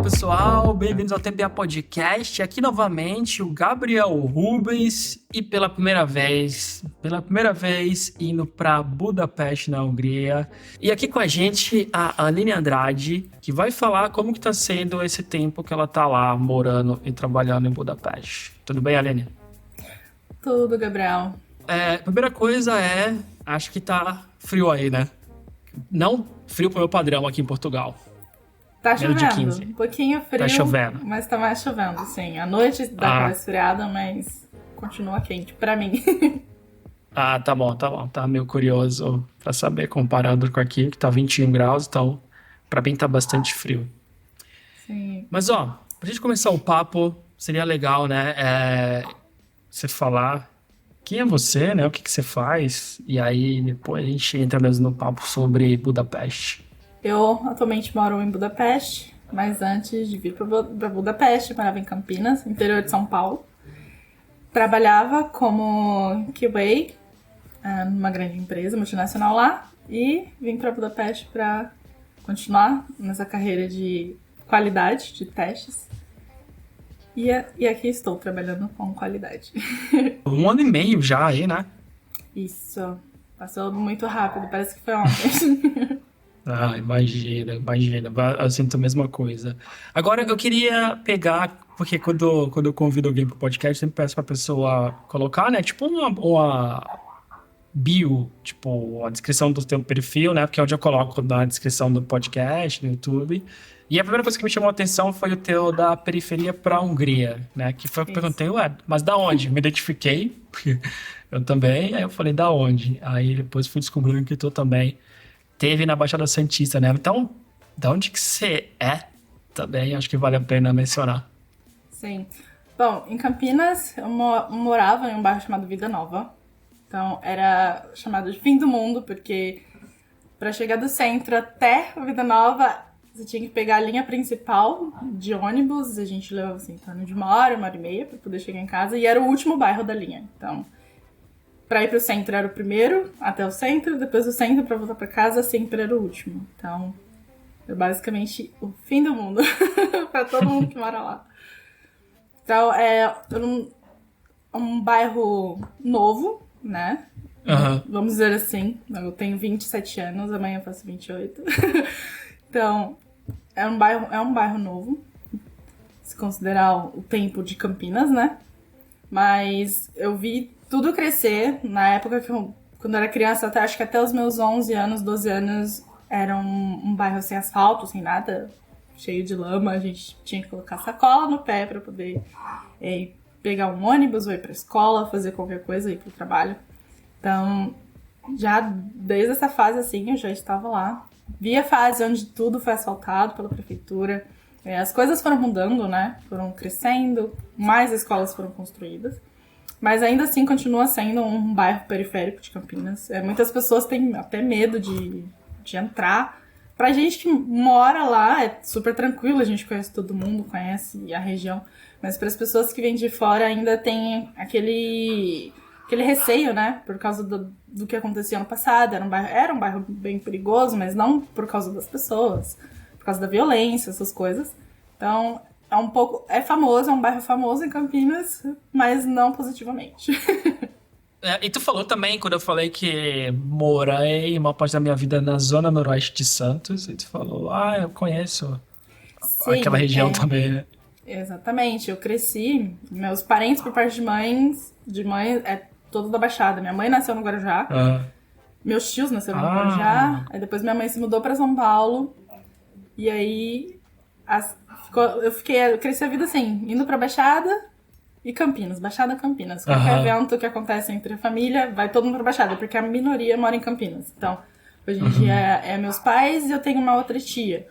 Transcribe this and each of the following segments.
pessoal, bem-vindos ao TPA Podcast. Aqui novamente o Gabriel Rubens e pela primeira vez indo para Budapeste, na Hungria. E aqui com a gente a Aline Andrade, que vai falar como que tá sendo esse tempo que ela tá lá morando e trabalhando em Budapeste. Tudo bem, Aline? Tudo, Gabriel. Primeira coisa acho que tá frio aí, né? Não frio pro meu padrão aqui em Portugal. Tá Menos de 15. chovendo, um pouquinho frio, Tá chovendo. mas tá mais chovendo, sim. À noite dá aquela esfriada, mas continua quente, pra mim. Tá bom. Tá meio curioso pra saber, comparando com aqui, que tá 21 graus, então pra mim tá bastante frio. Sim. Mas, pra gente começar o papo, seria legal, né, você falar quem é você, né, o que você faz, e aí depois a gente entra mesmo no papo sobre Budapeste. Eu atualmente moro em Budapeste, mas antes de vir pra Budapeste, morava em Campinas, interior de São Paulo. Trabalhava como QA numa grande empresa multinacional lá e vim pra Budapeste pra continuar nessa carreira de qualidade, de testes. E aqui estou trabalhando com qualidade. 1 ano e meio já aí, né? Isso. Passou muito rápido, parece que foi ontem. Imagina. Eu sinto a mesma coisa. Agora, eu queria pegar, porque quando eu convido alguém pro podcast, eu sempre peço pra pessoa colocar, né, tipo uma bio, tipo, a descrição do teu perfil, né, porque é onde eu coloco na descrição do podcast, no YouTube. E a primeira coisa que me chamou a atenção foi o teu da periferia pra Hungria, né, que foi o que eu perguntei, mas da onde? Me identifiquei, porque eu também, aí eu falei, da onde? Aí depois fui descobrindo que tu também teve na Baixada Santista, né? Então, da onde que você é também, acho que vale a pena mencionar. Sim. Bom, em Campinas, eu morava em um bairro chamado Vida Nova. Então, era chamado de fim do mundo, porque para chegar do centro até Vida Nova, você tinha que pegar a linha principal de ônibus. A gente levava, assim, em torno de 1 hora e meia para poder chegar em casa. E era o último bairro da linha. Então, pra ir pro centro era o primeiro, até o centro, depois do centro pra voltar pra casa sempre era o último. Então, é basicamente o fim do mundo pra todo mundo que mora lá. Então, é um bairro novo, né? Uhum. Vamos dizer assim. Eu tenho 27 anos, amanhã eu faço 28. Então, é um bairro novo, se considerar o tempo de Campinas, né? Mas eu vi tudo crescer. Na época quando eu era criança, acho que até os meus 11 anos, 12 anos, era um bairro sem asfalto, sem nada, cheio de lama. A gente tinha que colocar sacola no pé para poder pegar um ônibus, ou ir pra escola, fazer qualquer coisa, ir pro trabalho. Então, já desde essa fase, assim, eu já estava lá. Vi a fase onde tudo foi asfaltado pela prefeitura. As coisas foram mudando, né? Foram crescendo, mais escolas foram construídas. Mas ainda assim continua sendo um bairro periférico de Campinas. Muitas pessoas têm até medo de entrar. Pra gente que mora lá, é super tranquilo, a gente conhece todo mundo, conhece a região. Mas para as pessoas que vêm de fora ainda tem aquele receio, né? Por causa do que acontecia ano passado. Era um bairro bem perigoso, mas não por causa das pessoas, por causa da violência, essas coisas. Então, é famoso, é um bairro famoso em Campinas, mas não positivamente. E tu falou também, quando eu falei que morei uma parte da minha vida na zona noroeste de Santos, e tu falou, eu conheço aquela região também, né? Exatamente, eu cresci, meus parentes por parte de mãe é todo da Baixada. Minha mãe nasceu no Guarujá, meus tios nasceram no Guarujá, aí depois minha mãe se mudou pra São Paulo, e aí eu cresci a vida assim, indo pra Baixada e Campinas, Baixada Campinas. Qualquer evento que acontece entre a família, vai todo mundo pra Baixada, porque a minoria mora em Campinas. Então, hoje em dia é meus pais e eu tenho uma outra tia.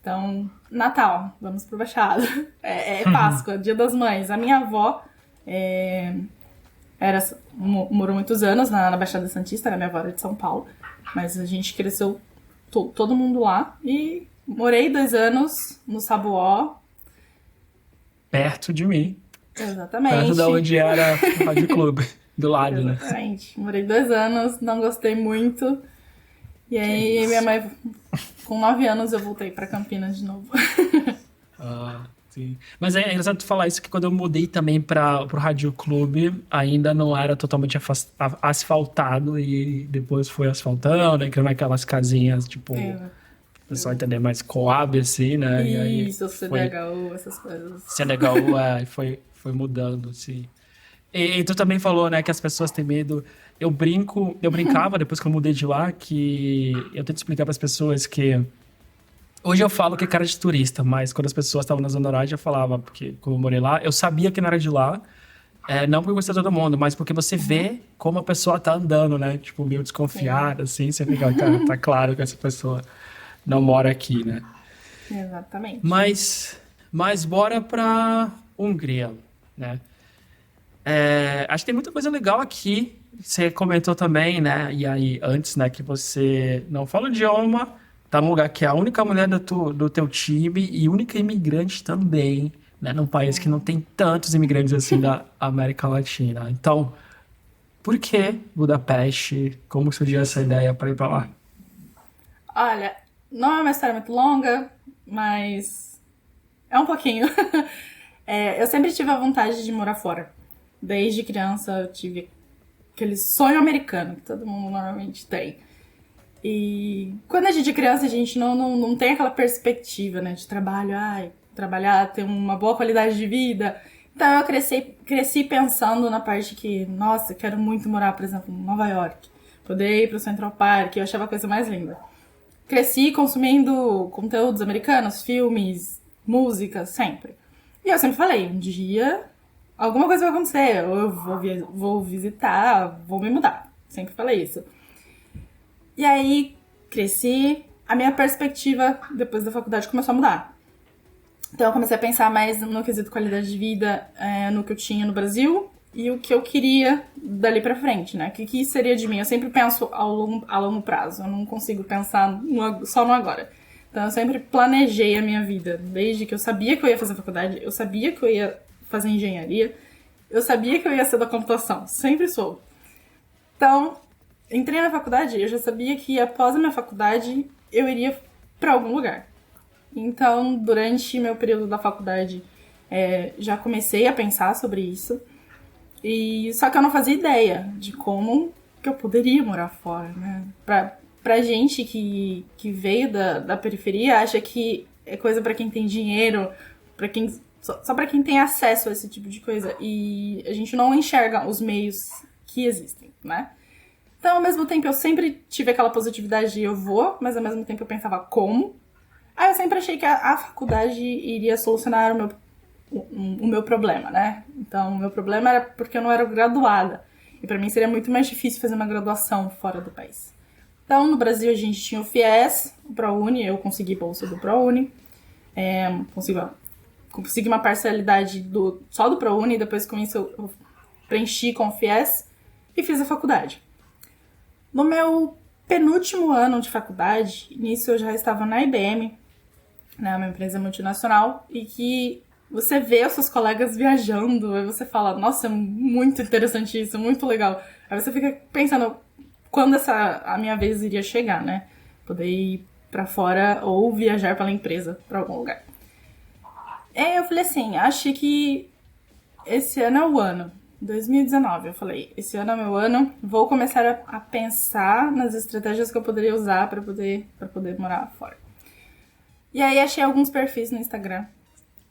Então, Natal, vamos pro Baixada. É Páscoa, Dia das Mães. A minha avó morou muitos anos na Baixada Santista, né? Minha avó era de São Paulo. Mas a gente cresceu todo mundo lá e morei 2 anos no Sabuó. Perto de mim. Exatamente. Perto da onde era o Rádio Clube, do lado, né? Exatamente. Morei 2 anos, não gostei muito. E aí minha mãe, com 9 anos, eu voltei pra Campinas de novo. Sim. Mas é engraçado tu falar isso, que quando eu mudei também para pro Rádio Clube, ainda não era totalmente asfaltado e depois foi asfaltando, né? Criando aquelas casinhas, tipo, o É, pessoal entender mais Coab, assim, né? E aí isso, foi CDHU, essas coisas. Senegal, foi mudando, assim. E tu também falou, né, que as pessoas têm medo. Eu brincava depois que eu mudei de lá, que eu tento explicar para as pessoas que hoje eu falo que é cara de turista, mas quando as pessoas estavam na Zona Horária, eu falava, porque como eu morei lá, eu sabia que não era de lá, não porque eu gostei de todo mundo, mas porque você vê como a pessoa tá andando, né? Tipo, meio Sim, desconfiada, assim, você fica, cara, tá claro que essa pessoa não mora aqui, né? exatamente. Mas bora pra Hungria, né? Acho que tem muita coisa legal aqui. Você comentou também, né? E aí, antes, né, que você não fala o idioma, tá num lugar que é a única mulher do teu time e única imigrante também, né? Num país que não tem tantos imigrantes assim da América Latina. Então, por que Budapeste? Como surgiu essa ideia para ir para lá? Olha, não é uma história muito longa, mas é um pouquinho. Eu sempre tive a vontade de morar fora. Desde criança eu tive aquele sonho americano que todo mundo normalmente tem. E quando a gente é criança, a gente não tem aquela perspectiva, né, de trabalho, trabalhar, ter uma boa qualidade de vida. Então eu cresci pensando na parte que, nossa, quero muito morar, por exemplo, em Nova York. Poder ir pro Central Park, eu achava a coisa mais linda. Cresci consumindo conteúdos americanos, filmes, música, sempre. E eu sempre falei, um dia alguma coisa vai acontecer, ou eu vou visitar, vou me mudar. Sempre falei isso. E aí, cresci, a minha perspectiva depois da faculdade começou a mudar. Então eu comecei a pensar mais no quesito qualidade de vida, no que eu tinha no Brasil e o que eu queria dali pra frente, né? O que seria de mim? Eu sempre penso a longo prazo, eu não consigo pensar só no agora. Então eu sempre planejei a minha vida, desde que eu sabia que eu ia fazer faculdade, eu sabia que eu ia fazer engenharia, eu sabia que eu ia ser da computação, sempre soube. Então, entrei na faculdade, eu já sabia que após a minha faculdade eu iria pra algum lugar. Então, durante meu período da faculdade, já comecei a pensar sobre isso. E só que eu não fazia ideia de como que eu poderia morar fora, né? Pra gente que veio da periferia, acha que é coisa pra quem tem dinheiro, para quem só pra quem tem acesso a esse tipo de coisa. E a gente não enxerga os meios que existem, né? Então, ao mesmo tempo, eu sempre tive aquela positividade de eu vou, mas ao mesmo tempo eu pensava como. Aí eu sempre achei que a faculdade iria solucionar o meu problema, né? Então, o meu problema era porque eu não era graduada. E pra mim seria muito mais difícil fazer uma graduação fora do país. Então, no Brasil, a gente tinha o FIES, o ProUni, eu consegui bolsa do ProUni. Consegui uma parcialidade só do ProUni, depois com isso eu preenchi com o FIES e fiz a faculdade. No meu penúltimo ano de faculdade, nisso eu já estava na IBM, né, uma empresa multinacional, e que você vê os seus colegas viajando, aí você fala, nossa, é muito interessante isso, muito legal. Aí você fica pensando quando a minha vez iria chegar, né? Poder ir pra fora ou viajar pela empresa pra algum lugar. Aí eu falei assim, acho que esse ano é o ano. 2019, eu falei, esse ano é meu ano, vou começar a pensar nas estratégias que eu poderia usar pra poder morar fora. E aí achei alguns perfis no Instagram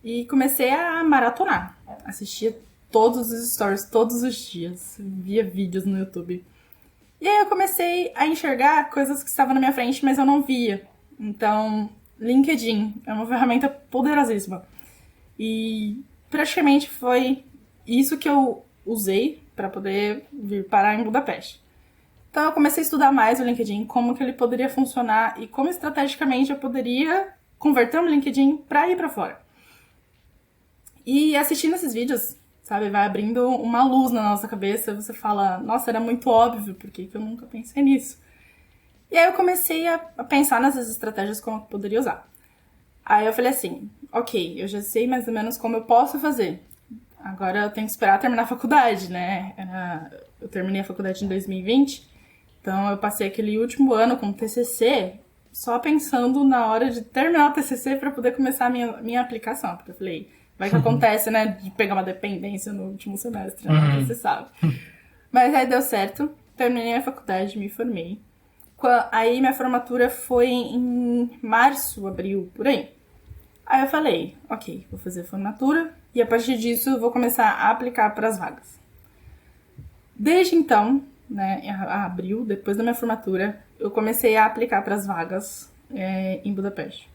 e comecei a maratonar. Assistia todos os stories, todos os dias, via vídeos no YouTube. E aí eu comecei a enxergar coisas que estavam na minha frente, mas eu não via. Então, LinkedIn é uma ferramenta poderosíssima. E praticamente foi isso que eu usei para poder vir parar em Budapeste. Então eu comecei a estudar mais o LinkedIn, como que ele poderia funcionar e como estrategicamente eu poderia converter o LinkedIn para ir para fora. E assistindo esses vídeos, sabe, vai abrindo uma luz na nossa cabeça, você fala, nossa, era muito óbvio, por que eu nunca pensei nisso? E aí eu comecei a pensar nessas estratégias como eu poderia usar. Aí eu falei assim, ok, eu já sei mais ou menos como eu posso fazer. Agora eu tenho que esperar terminar a faculdade, né? Eu terminei a faculdade em 2020, então eu passei aquele último ano com TCC só pensando na hora de terminar o TCC para poder começar a minha aplicação. Porque eu falei, vai que acontece, né, de pegar uma dependência no último semestre, né, você sabe. Mas aí deu certo, terminei a faculdade, me formei. Aí minha formatura foi em março, abril, por aí. Aí eu falei, ok, vou fazer a formatura e a partir disso eu vou começar a aplicar para as vagas. Desde então, né, em abril, depois da minha formatura, eu comecei a aplicar para as vagas em Budapeste.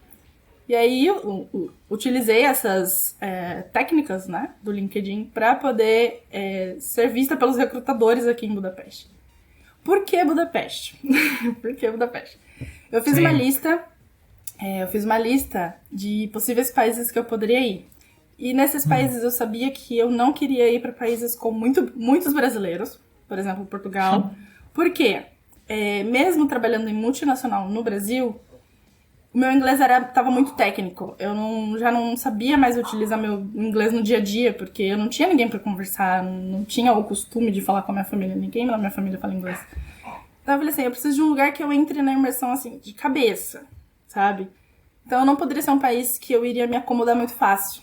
E aí eu utilizei essas técnicas, né, do LinkedIn para poder ser vista pelos recrutadores aqui em Budapeste. Por que Budapeste? Por que Budapeste? Eu fiz uma lista. Eu fiz uma lista de possíveis países que eu poderia ir. E nesses países eu sabia que eu não queria ir para países com muitos brasileiros. Por exemplo, Portugal. Por quê? Mesmo trabalhando em multinacional no Brasil, o meu inglês estava muito técnico. Eu já não sabia mais utilizar meu inglês no dia a dia, porque eu não tinha ninguém para conversar, não tinha o costume de falar com a minha família. Ninguém na minha família fala inglês. Então eu falei assim, eu preciso de um lugar que eu entre na imersão assim, de cabeça, sabe? Então não poderia ser um país que eu iria me acomodar muito fácil.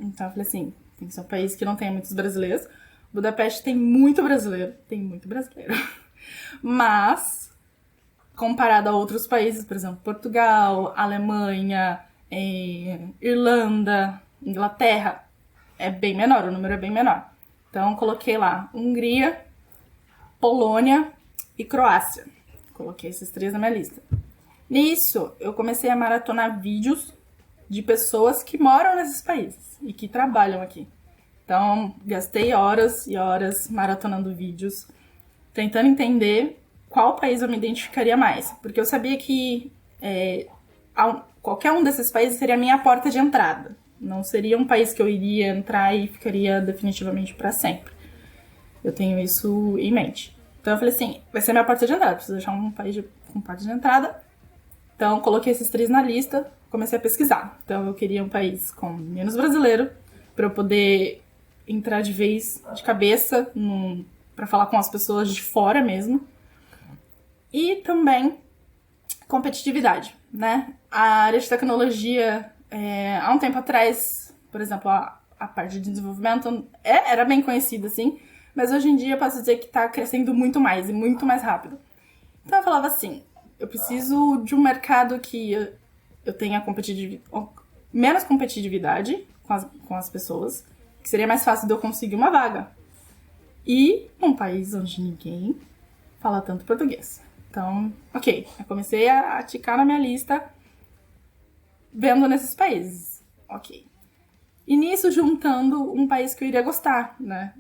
Então eu falei assim, tem que ser um país que não tenha muitos brasileiros. Budapeste tem muito brasileiro. Mas, comparado a outros países, por exemplo, Portugal, Alemanha, Irlanda, Inglaterra, é bem menor, o número é bem menor. Então coloquei lá Hungria, Polônia e Croácia. Coloquei esses 3 na minha lista. Nisso, eu comecei a maratonar vídeos de pessoas que moram nesses países e que trabalham aqui. Então, gastei horas e horas maratonando vídeos, tentando entender qual país eu me identificaria mais. Porque eu sabia que qualquer um desses países seria a minha porta de entrada. Não seria um país que eu iria entrar e ficaria definitivamente para sempre. Eu tenho isso em mente. Então, eu falei assim, vai ser minha porta de entrada. Preciso achar um país com porta de entrada. Então, coloquei esses 3 na lista, comecei a pesquisar. Então, eu queria um país com menos brasileiro, para eu poder entrar de vez, de cabeça, para falar com as pessoas de fora mesmo. E também competitividade, né? A área de tecnologia, há um tempo atrás, por exemplo, a parte de desenvolvimento era bem conhecida, assim, mas hoje em dia eu posso dizer que está crescendo muito mais e muito mais rápido. Então, eu falava assim, eu preciso de um mercado que eu tenha menos competitividade com as pessoas, que seria mais fácil de eu conseguir uma vaga. E um país onde ninguém fala tanto português. Então, ok, eu comecei a ticar na minha lista, vendo nesses países. Ok. E nisso, juntando um país que eu iria gostar, né?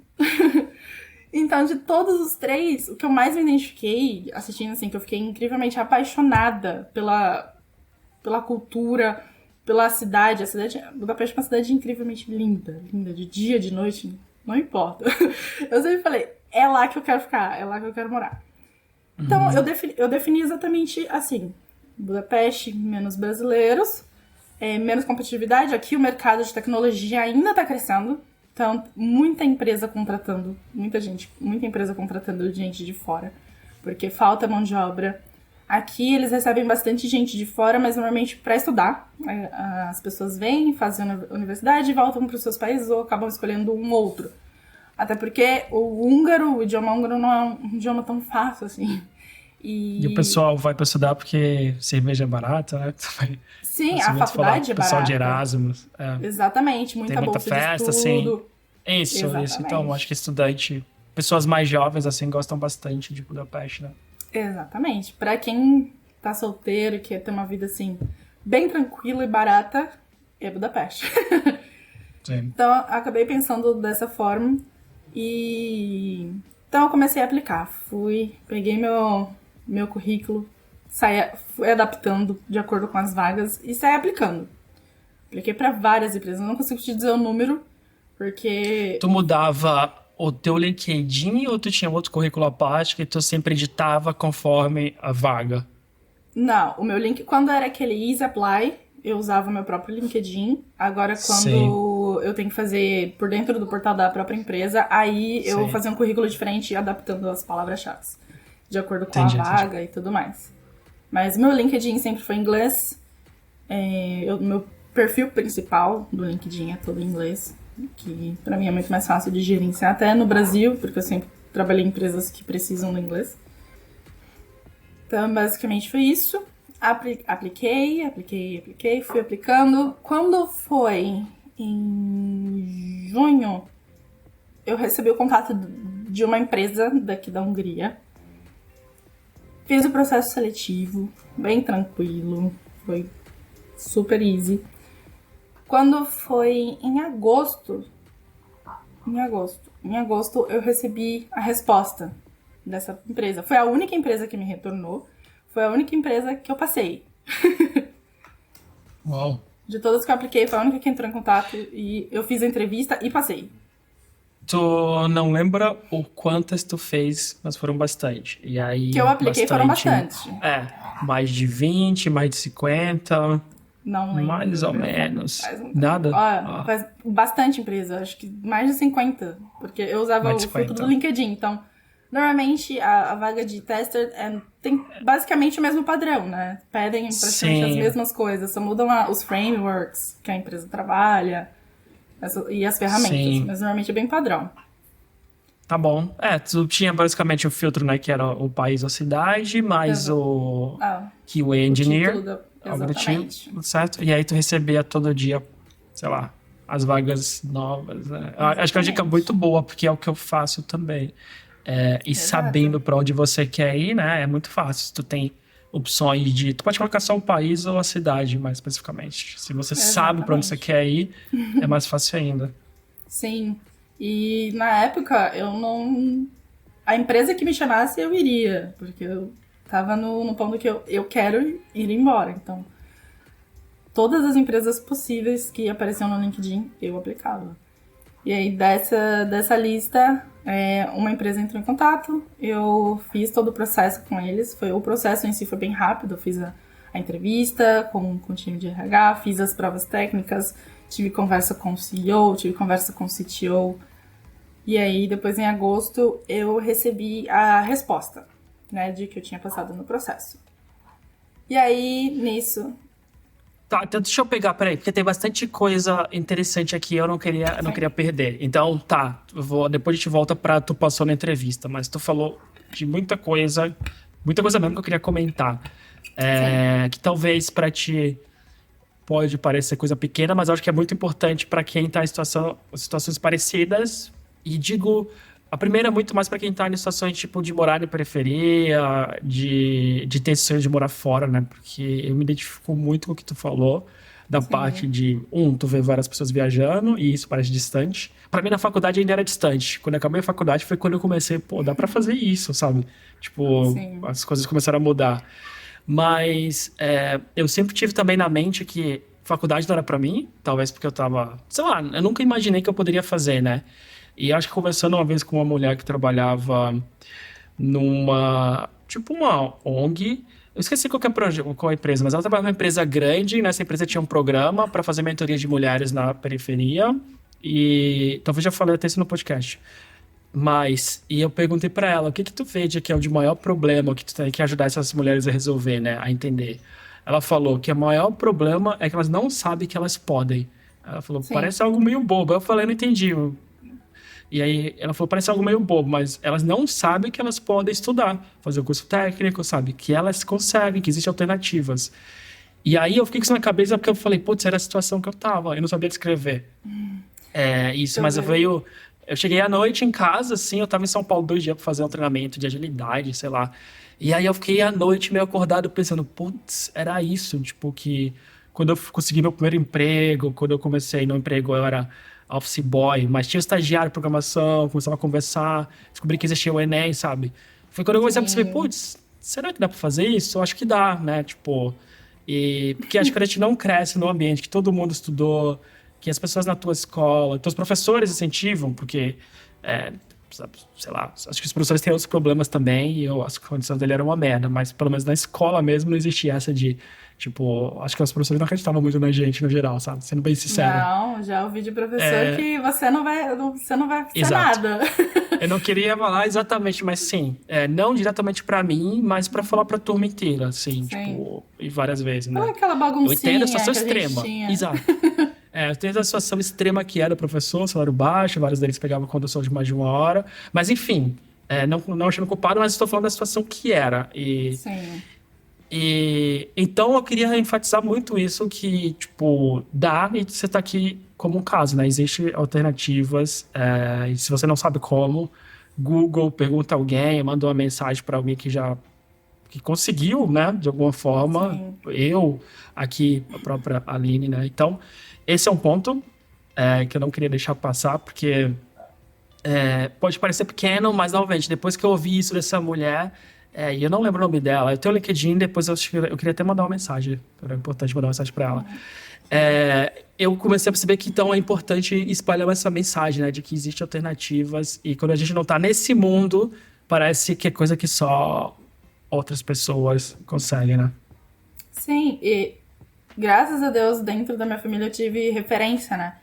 Então, de todos os 3, o que eu mais me identifiquei assistindo, assim, que eu fiquei incrivelmente apaixonada pela cultura, pela cidade. Budapeste é uma cidade incrivelmente linda, de dia, de noite, não importa. Eu sempre falei, é lá que eu quero ficar, é lá que eu quero morar. Então, eu defini exatamente assim, Budapeste, menos brasileiros, menos competitividade. Aqui o mercado de tecnologia ainda está crescendo. Então, muita empresa contratando gente de fora, porque falta mão de obra. Aqui eles recebem bastante gente de fora, mas normalmente para estudar. As pessoas vêm, fazem a universidade, voltam para os seus países ou acabam escolhendo um outro. Até porque o idioma húngaro não é um idioma tão fácil assim. E o pessoal vai para estudar porque cerveja é barata, né? Sim, a faculdade é barata. Pessoal de Erasmus. Exatamente, muita bolsa festa, de estudo. Assim. Isso. Então, acho que pessoas mais jovens, assim, gostam bastante de Budapeste, né? Exatamente. Pra quem tá solteiro e quer ter uma vida, assim, bem tranquila e barata, é Budapeste. Sim. Então, eu acabei pensando dessa forma então eu comecei a aplicar. Peguei meu currículo, fui adaptando de acordo com as vagas e saí aplicando. Apliquei para várias empresas, eu não consigo te dizer o número, porque... Tu mudava o teu LinkedIn ou tu tinha outro currículo à parte que tu sempre editava conforme a vaga? Não, o meu link, quando era aquele Easy Apply, eu usava o meu próprio LinkedIn. Agora, quando eu tenho que fazer por dentro do portal da própria empresa, aí eu fazia um currículo diferente, adaptando as palavras-chave, de acordo com a vaga e tudo mais. Mas meu LinkedIn sempre foi em inglês. Meu perfil principal do LinkedIn é todo em inglês, que pra mim é muito mais fácil de gerenciar, até no Brasil, porque eu sempre trabalhei em empresas que precisam do inglês. Então, basicamente foi isso. Apliquei, fui aplicando. Quando foi em junho, eu recebi o contato de uma empresa daqui da Hungria. Fiz o processo seletivo, bem tranquilo, foi super easy. Quando foi em agosto, eu recebi a resposta dessa empresa. Foi a única empresa que me retornou, foi a única empresa que eu passei. Uau. De todas que eu apliquei, foi a única que entrou em contato e eu fiz a entrevista e passei. Tu não lembra o quantas tu fez, mas foram bastante. E aí, Que eu apliquei foram bastante. Mais de 20, mais de 50, Não lembro. mais ou menos. Nada? Faz bastante empresa, acho que mais de 50. Porque eu usava o filtro do LinkedIn, então... Normalmente, a vaga de tester tem basicamente o mesmo padrão, né? Pedem praticamente as mesmas coisas, só mudam os frameworks que a empresa trabalha e as ferramentas, Sim. mas normalmente é bem padrão. Tá bom. Tu tinha basicamente o filtro, né? Que era o país ou cidade, mais o QA Engineer, algo do tipo, certo? E aí tu recebia todo dia, sei lá, as vagas novas, né? Acho que é uma dica muito boa, porque é o que eu faço também. E sabendo para onde você quer ir, né? É muito fácil. Tu tem opções de... Tu pode colocar só o país ou a cidade, mais especificamente. Se você sabe para onde você quer ir, é mais fácil ainda. Sim. E na época, eu não... A empresa que me chamasse, eu iria. Porque eu tava no ponto que eu quero ir embora. Então, todas as empresas possíveis que apareciam no LinkedIn, eu aplicava. E aí, dessa lista, uma empresa entrou em contato, eu fiz todo o processo com eles. O processo em si foi bem rápido, eu fiz a entrevista com o time de RH, fiz as provas técnicas, tive conversa com o CEO, tive conversa com o CTO. E aí, depois em agosto, eu recebi a resposta, né, de que eu tinha passado no processo. E aí, nisso... Tá, então deixa eu pegar, peraí, porque tem bastante coisa interessante aqui, eu não queria perder. Então, depois a gente volta pra tu passou na entrevista, mas tu falou de muita coisa mesmo que eu queria comentar. Que talvez pra ti pode parecer coisa pequena, mas eu acho que é muito importante pra quem tá em situações parecidas. E digo, a primeira é muito mais pra quem tá em situações tipo de morar em periferia, de ter sonho de morar fora, né? Porque eu me identifico muito com o que tu falou, da parte de, tu vê várias pessoas viajando e isso parece distante. Pra mim, na faculdade ainda era distante. Quando eu acabei a faculdade foi quando eu comecei, dá pra fazer isso, sabe? Tipo, as coisas começaram a mudar. Mas eu sempre tive também na mente que faculdade não era pra mim, talvez porque eu tava... Sei lá, eu nunca imaginei que eu poderia fazer, né? E acho que conversando uma vez com uma mulher que trabalhava numa... Tipo uma ONG. Eu esqueci qual é a empresa, mas ela trabalhava numa empresa grande. Nessa empresa tinha um programa para fazer mentoria de mulheres na periferia. E talvez já falei até isso no podcast. E eu perguntei para ela, o que tu vê de que é o de maior problema que tu tem que ajudar essas mulheres a resolver, né? A entender. Ela falou que o maior problema é que elas não sabem que elas podem. Ela falou, parece algo meio bobo. Eu falei, não entendi. E aí ela falou, parece algo meio bobo, mas elas não sabem que elas podem estudar, fazer o curso técnico, sabe? Que elas conseguem, que existem alternativas. E aí eu fiquei com isso na cabeça porque eu falei, putz, era a situação que eu tava, eu não sabia descrever. Mas eu cheguei à noite em casa, assim, eu tava em São Paulo 2 dias pra fazer um treinamento de agilidade, sei lá. E aí eu fiquei à noite meio acordado pensando, putz, era isso, tipo, que quando eu consegui meu primeiro emprego, quando eu comecei no emprego, eu era office boy, mas tinha estagiário de programação, começava a conversar, descobri que existia o Enem, sabe? Foi quando eu comecei a perceber, putz, será que dá pra fazer isso? Eu acho que dá, né? Tipo, porque acho que a gente não cresce no ambiente que todo mundo estudou, que as pessoas na tua escola, teus professores incentivam, porque, sei lá, acho que os professores têm outros problemas também, e as condições dele eram uma merda, mas pelo menos na escola mesmo não existia essa de... Tipo, acho que os professores não acreditavam muito na gente, no geral, sabe? Sendo bem sincero. Não, já ouvi de professor que você não vai ser nada. Eu não queria falar exatamente, mas sim, não diretamente pra mim, mas pra falar pra turma inteira, assim, tipo, e várias vezes, né? Olha aquela Eu entendo a baguncinha situação que a gente extrema, tinha. exato. Eu entendo a situação extrema que era o professor, salário baixo, vários deles pegavam condução de mais de 1 hora, mas enfim, não achando culpado, mas estou falando da situação que era. Sim. E então eu queria enfatizar muito isso que, tipo, dá e você tá aqui como um caso, né? Existem alternativas, e se você não sabe como, Google, pergunta a alguém, manda uma mensagem para alguém que conseguiu, né? De alguma forma, Sim. eu, aqui, a própria Aline, né? Então, esse é um ponto que eu não queria deixar passar, porque pode parecer pequeno, mas novamente, depois que eu ouvi isso dessa mulher, e eu não lembro o nome dela, eu tenho o LinkedIn, depois eu queria até mandar uma mensagem, era importante mandar uma mensagem para ela. Eu comecei a perceber que então é importante espalhar essa mensagem, né, de que existem alternativas, e quando a gente não tá nesse mundo, parece que é coisa que só outras pessoas conseguem, né? Sim, e graças a Deus, dentro da minha família eu tive referência, né?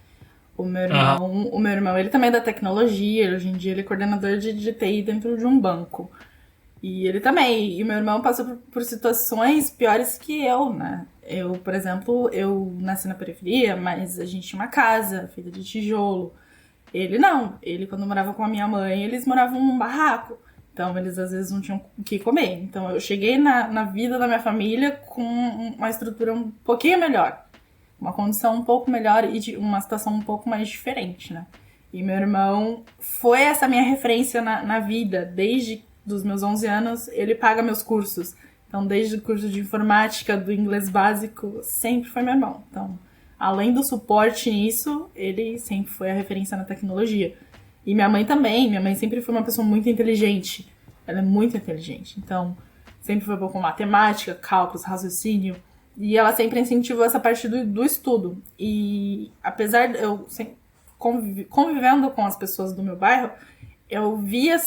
O meu irmão, ele também é da tecnologia, hoje em dia ele é coordenador de TI dentro de um banco. E ele também, e o meu irmão passou por situações piores que eu, né? Eu, por exemplo, eu nasci na periferia, mas a gente tinha uma casa feita de tijolo. Ele não, ele quando morava com a minha mãe, eles moravam num barraco. Então eles às vezes não tinham o que comer. Então eu cheguei na vida da minha família com uma estrutura um pouquinho melhor. Uma condição um pouco melhor e de uma situação um pouco mais diferente, né? E meu irmão foi essa minha referência na vida. Desde os meus 11 anos, ele paga meus cursos. Então, desde o curso de informática, do inglês básico, sempre foi meu irmão. Então, além do suporte nisso, ele sempre foi a referência na tecnologia. E minha mãe também. Minha mãe sempre foi uma pessoa muito inteligente. Ela é muito inteligente. Então, sempre foi boa com matemática, cálculos, raciocínio. E ela sempre incentivou essa parte do estudo. E apesar de eu convivendo com as pessoas do meu bairro, eu via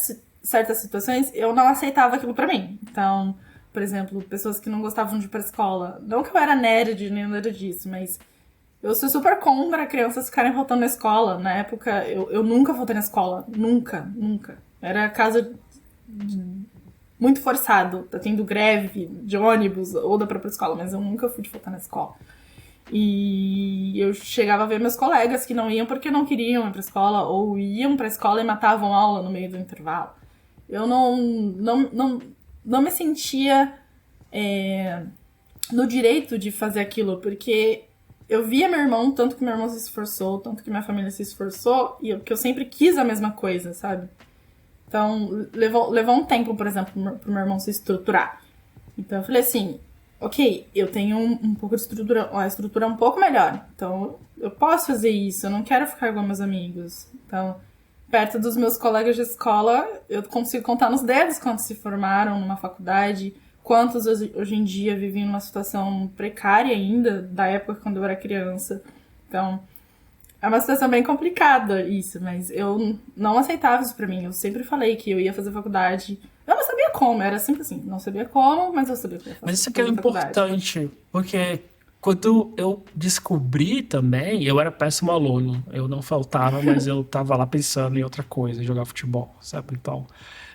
certas situações, eu não aceitava aquilo pra mim. Então, por exemplo, pessoas que não gostavam de ir pra escola. Não que eu era nerd, nem nada disso, mas eu sou super contra crianças ficarem faltando na escola. Na época, eu nunca faltei na escola. Nunca, nunca. Era caso muito forçado, tá tendo greve de ônibus ou da própria escola, mas eu nunca fui de faltar na escola. E eu chegava a ver meus colegas que não iam porque não queriam ir pra escola, ou iam pra escola e matavam aula no meio do intervalo. Eu não me sentia no direito de fazer aquilo, porque eu via meu irmão, tanto que meu irmão se esforçou, tanto que minha família se esforçou, e que eu sempre quis a mesma coisa, sabe? Então, levou um tempo, por exemplo, pro meu irmão se estruturar. Então, eu falei assim, ok, eu tenho um pouco de estrutura, a estrutura é um pouco melhor. Então, eu posso fazer isso, eu não quero ficar igual meus amigos. Então, perto dos meus colegas de escola, eu consigo contar nos dedos quantos se formaram numa faculdade, quantos hoje em dia vivem numa situação precária ainda, da época quando eu era criança. Então, é uma situação bem complicada isso, mas eu não aceitava isso pra mim. Eu sempre falei que eu ia fazer faculdade. Eu não sabia como, era sempre assim. Não sabia como, mas eu sabia que eu ia fazer. Mas isso aqui é importante, porque quando eu descobri também, eu era péssimo aluno. Eu não faltava, mas eu tava lá pensando em outra coisa, jogar futebol, sabe? Então,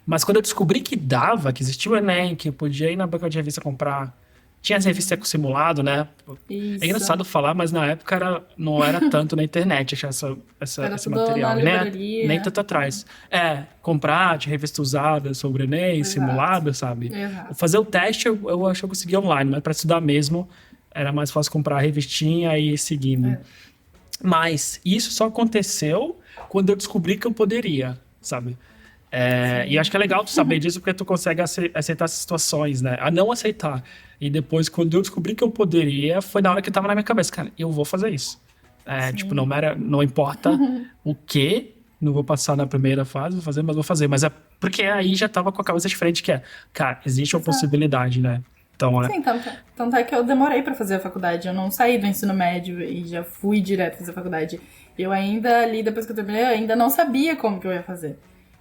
mas quando eu descobri que dava, que existia o Enem, que eu podia ir na banca de revista comprar. Tinha as revistas com simulado, né? Isso. É engraçado falar, mas na época não era tanto na internet achar esse material. Nem tanto atrás. Comprar de revista usada sobre Enem, simulado, sabe? Exato. Fazer o teste eu acho que eu conseguia online, mas para estudar mesmo era mais fácil comprar a revistinha e ir seguindo. Mas isso só aconteceu quando eu descobri que eu poderia, sabe? E acho que é legal tu saber disso porque tu consegue aceitar essas situações, né? A não aceitar. E depois, quando eu descobri que eu poderia, foi na hora que tava na minha cabeça, cara, eu vou fazer isso. Tipo, não importa o quê, não vou passar na primeira fase, vou fazer, mas vou fazer. Mas é porque aí já tava com a cabeça diferente, que cara, existe uma possibilidade, né? Então, Sim, tanto é que eu demorei pra fazer a faculdade. Eu não saí do ensino médio e já fui direto fazer a faculdade. Eu ainda ali, depois que eu terminei, eu ainda não sabia como que eu ia fazer.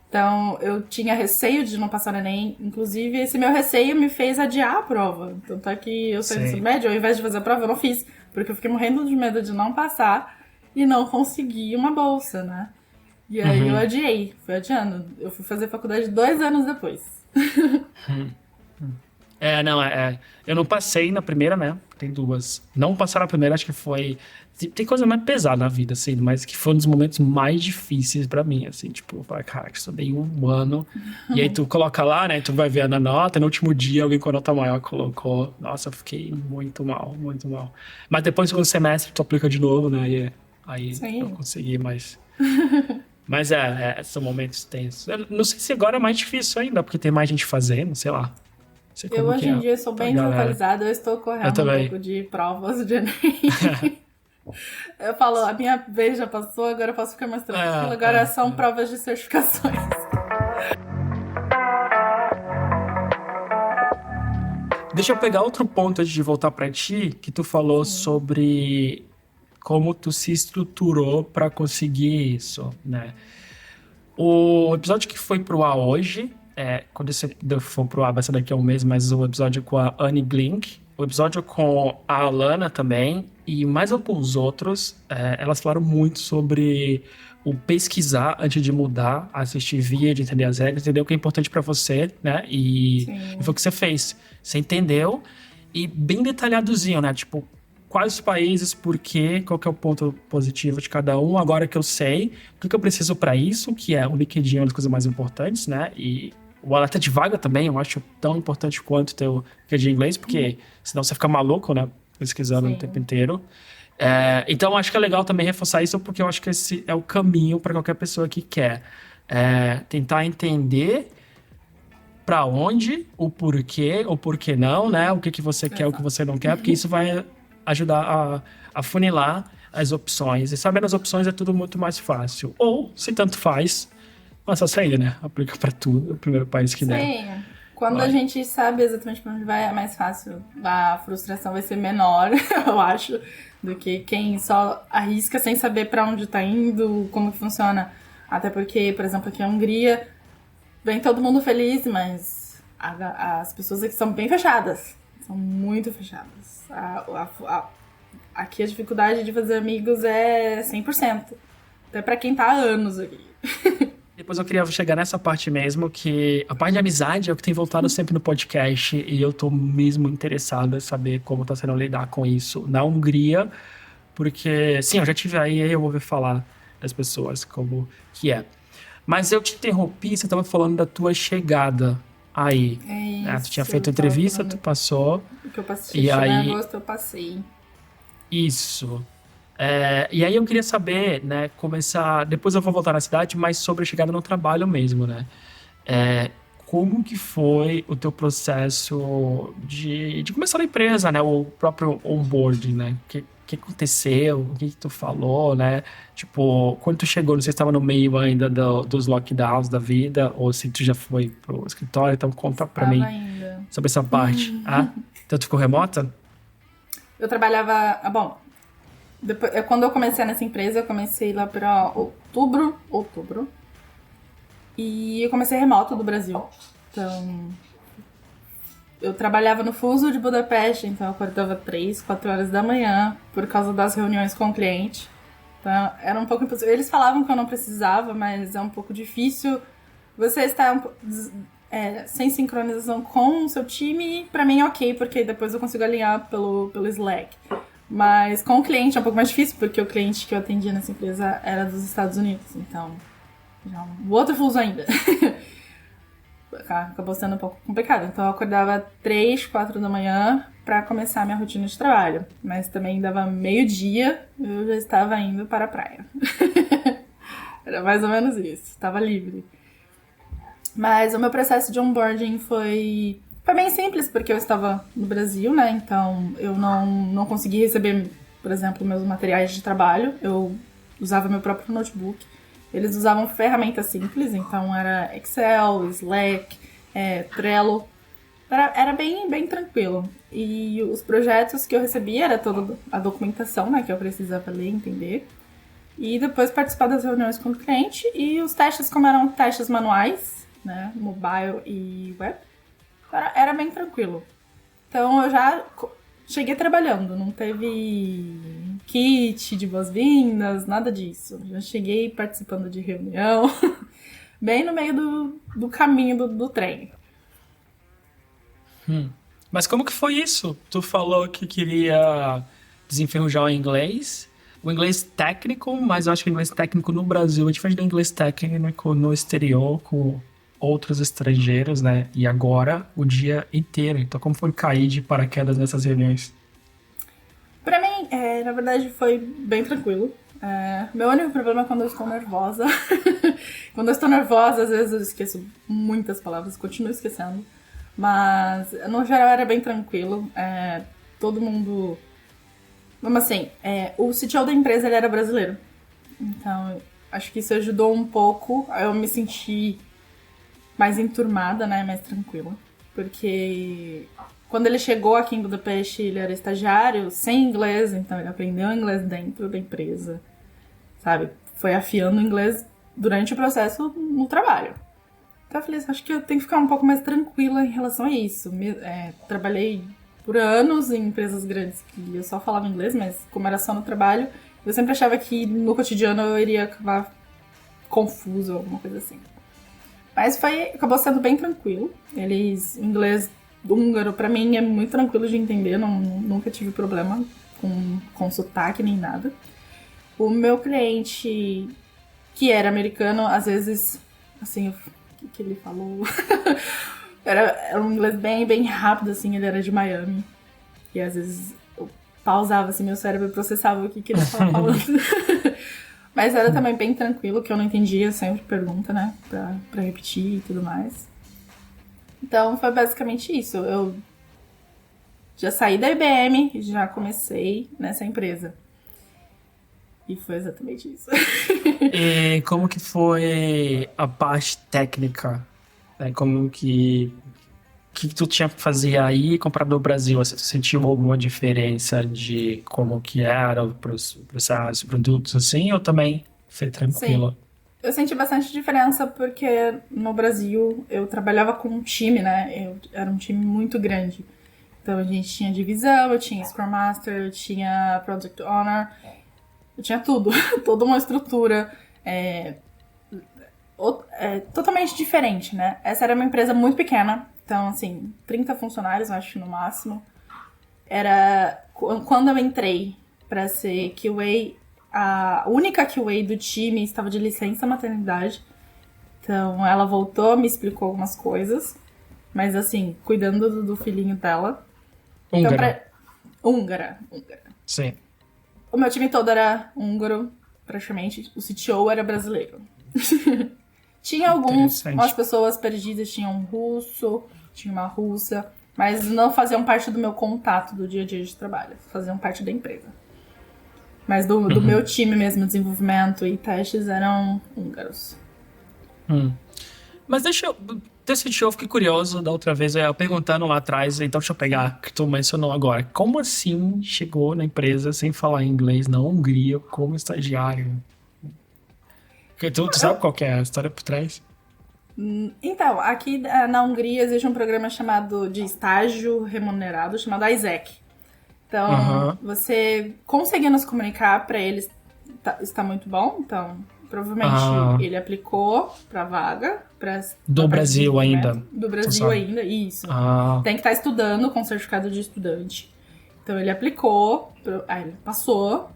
Então, eu tinha receio de não passar no Enem. Inclusive, esse meu receio me fez adiar a prova. Tanto é que eu saí do ensino médio, ao invés de fazer a prova, eu não fiz. Porque eu fiquei morrendo de medo de não passar e não conseguir uma bolsa, né? E aí eu adiei, fui adiando. Eu fui fazer faculdade 2 anos depois. Eu não passei na primeira, né? Tem duas. Não passar na primeira, acho que foi. Tem coisa mais pesada na vida, assim, mas que foi um dos momentos mais difíceis pra mim, assim, tipo, eu falei, cara, estudei um ano. E aí tu coloca lá, né? Tu vai ver a nota, no último dia alguém com a nota maior colocou. Nossa, eu fiquei muito mal, muito mal. Mas depois, no segundo semestre, tu aplica de novo, né? E aí eu Sim. consegui, mas são momentos tensos. Eu não sei se agora é mais difícil ainda, porque tem mais gente fazendo, sei lá. Não sei Eu como que hoje em é dia sou a bem galera. desatualizada, eu estou Eu correndo um também. pouco de provas de Enem. Eu falo, a minha vez já passou, agora eu posso ficar mais tranquila. Agora são provas de certificações. Deixa eu pegar outro ponto antes de voltar pra ti, que tu falou sobre como tu se estruturou pra conseguir isso, né? O episódio que foi pro ar hoje, quando esse for pro ar vai ser daqui a um mês, mas o episódio com a Annie Glink, o episódio com a Alana também, e mais alguns outros, elas falaram muito sobre o pesquisar antes de mudar, assistir vídeo, entender as regras, entender o que é importante pra você, né? E foi o Sim. que você fez. Você entendeu e bem detalhadozinho, né? Tipo, quais os países, por quê, qual que é o ponto positivo de cada um. Agora que eu sei, o que eu preciso para isso, que é o LinkedIn é uma das coisas mais importantes, né? E o alerta de vaga também, eu acho tão importante quanto ter o LinkedIn em inglês, porque senão você fica maluco, né? Pesquisando o tempo Sim. inteiro. Então, acho que é legal também reforçar isso, porque eu acho que esse é o caminho para qualquer pessoa que quer tentar entender para onde, o porquê não, né? O que que você quer, o que Exato. você não quer, porque isso vai ajudar a funilar as opções. E sabendo as opções é tudo muito mais fácil. Ou, se tanto faz, faça sair, né? Aplica para tudo, o primeiro país que der. Sim. Quando a Vai. gente sabe exatamente pra onde vai, é mais fácil. A frustração vai ser menor, eu acho, do que quem só arrisca sem saber pra onde tá indo, como que funciona. Até porque, por exemplo, aqui na Hungria, vem todo mundo feliz, mas as pessoas aqui são bem fechadas. São muito fechadas. Aqui a dificuldade de fazer amigos é 100%. Até pra quem tá há anos aqui. Depois eu queria chegar nessa parte mesmo, que a parte de amizade é o que tem voltado sempre no podcast, e eu tô mesmo interessado em saber como tá sendo lidar com isso na Hungria, porque, sim, eu já tive aí eu ouvi falar das pessoas como que é. Mas eu te interrompi, você estava falando da tua chegada aí, É né? Tu tinha isso, feito eu tava entrevista, tu falando. passou, O que eu passei, e chegar em aí, agosto, eu passei. isso. E aí eu queria saber, né, começar, depois eu vou voltar na cidade, mas sobre a chegada no trabalho mesmo, né? É, como que foi o teu processo de começar na empresa, né? O próprio onboarding, né? O que aconteceu? O que tu falou, né? Tipo, quando tu chegou, não sei se estava no meio ainda dos lockdowns da vida, ou se tu já foi pro escritório, então conta pra Estava mim ainda. sobre essa parte. Então tu ficou remota? Eu trabalhava. Bom, depois, quando eu comecei nessa empresa, eu comecei lá pra outubro. Outubro. E eu comecei remoto do Brasil. Então, eu trabalhava no fuso de Budapeste, então eu acordava 3, 4 horas da manhã por causa das reuniões com o cliente. Então, era um pouco impossível. Eles falavam que eu não precisava, mas é um pouco difícil você estar sem sincronização com o seu time. Pra mim é ok, porque depois eu consigo alinhar pelo Slack. Mas com o cliente é um pouco mais difícil, porque o cliente que eu atendia nessa empresa era dos Estados Unidos. Então, já o outro fuso ainda. Acabou sendo um pouco complicado. Então eu acordava 3, 4 da manhã pra começar a minha rotina de trabalho. Mas também dava meio-dia, eu já estava indo para a praia. Era mais ou menos isso, estava livre. Mas o meu processo de onboarding foi bem simples, porque eu estava no Brasil, né? Então eu não consegui receber, por exemplo, meus materiais de trabalho. Eu usava meu próprio notebook. Eles usavam ferramentas simples, então era Excel, Slack, Trello. Era bem tranquilo. E os projetos que eu recebia era toda a documentação, né, que eu precisava ler e entender. E depois participar das reuniões com o cliente. E os testes, como eram testes manuais, né, mobile e web, era bem tranquilo. Então eu já cheguei trabalhando, não teve kit de boas-vindas, nada disso. Já cheguei participando de reunião, bem no meio do caminho do trem. Mas como que foi isso? Tu falou que queria desenferrujar o inglês técnico, mas eu acho que o inglês técnico no Brasil é diferente do inglês técnico no exterior, com outros estrangeiros, né? E agora o dia inteiro. Então, como foi cair de paraquedas nessas reuniões? Pra mim, na verdade, foi bem tranquilo. Meu único problema é quando eu estou nervosa. Quando eu estou nervosa, às vezes eu esqueço muitas palavras, continuo esquecendo. Mas, no geral, era bem tranquilo. Todo mundo... Vamos assim, o CTO da empresa, ele era brasileiro. Então, acho que isso ajudou um pouco a eu me sentir mais enturmada, né? Mais tranquila. Porque quando ele chegou aqui em Budapeste, ele era estagiário, sem inglês. Então, ele aprendeu inglês dentro da empresa, sabe? Foi afiando o inglês durante o processo no trabalho. Então eu falei assim, acho que eu tenho que ficar um pouco mais tranquila em relação a isso. Trabalhei por anos em empresas grandes que eu só falava inglês, mas como era só no trabalho, eu sempre achava que no cotidiano eu iria acabar confuso ou alguma coisa assim. Mas acabou sendo bem tranquilo. Inglês húngaro pra mim é muito tranquilo de entender, nunca tive problema com sotaque nem nada. O meu cliente, que era americano, às vezes, assim, que ele falou. era um inglês bem, bem rápido, assim, ele era de Miami. E às vezes eu pausava, assim, meu cérebro processava o que ele estava falando. Mas era também bem tranquilo, que eu não entendia, sempre pergunta, né, pra repetir e tudo mais. Então foi basicamente isso. Eu já saí da IBM, já comecei nessa empresa. E foi exatamente isso. E como que foi a parte técnica? Como que tu tinha que fazer aí comparado no Brasil? Você sentiu alguma diferença de como que era o processo, produtos assim, ou também foi tranquilo? Sim. Eu senti bastante diferença porque no Brasil eu trabalhava com um time, né? Era um time muito grande. Então a gente tinha divisão, eu tinha Scrum Master, eu tinha Project Owner, eu tinha tudo, toda uma estrutura totalmente diferente, né? Essa era uma empresa muito pequena, então assim, 30 funcionários, eu acho, no máximo. Quando eu entrei para ser QA, a única QA do time estava de licença maternidade. Então ela voltou, me explicou algumas coisas. Mas assim, cuidando do filhinho dela. Húngara. Então, húngara. Sim. O meu time todo era húngaro, praticamente. O CTO era brasileiro. Tinha algumas pessoas perdidas, tinha um russo, tinha uma russa. Mas não faziam parte do meu contato do dia a dia de trabalho. Faziam parte da empresa. Mas do meu time mesmo, desenvolvimento e testes, eram húngaros. Mas eu fiquei curioso da outra vez, eu perguntando lá atrás, então deixa eu pegar que tu mencionou agora. Como assim chegou na empresa sem falar inglês na Hungria como estagiário? Porque tu sabe qual que é a história por trás? Então, aqui na Hungria existe um programa chamado de estágio remunerado, chamado ISEC. Então, você conseguindo se comunicar para eles está muito bom. Então, provavelmente ele aplicou para vaga. Do Brasil ainda. Do Brasil ainda, isso. Tem que estar estudando com certificado de estudante. Então, ele aplicou, aí ele passou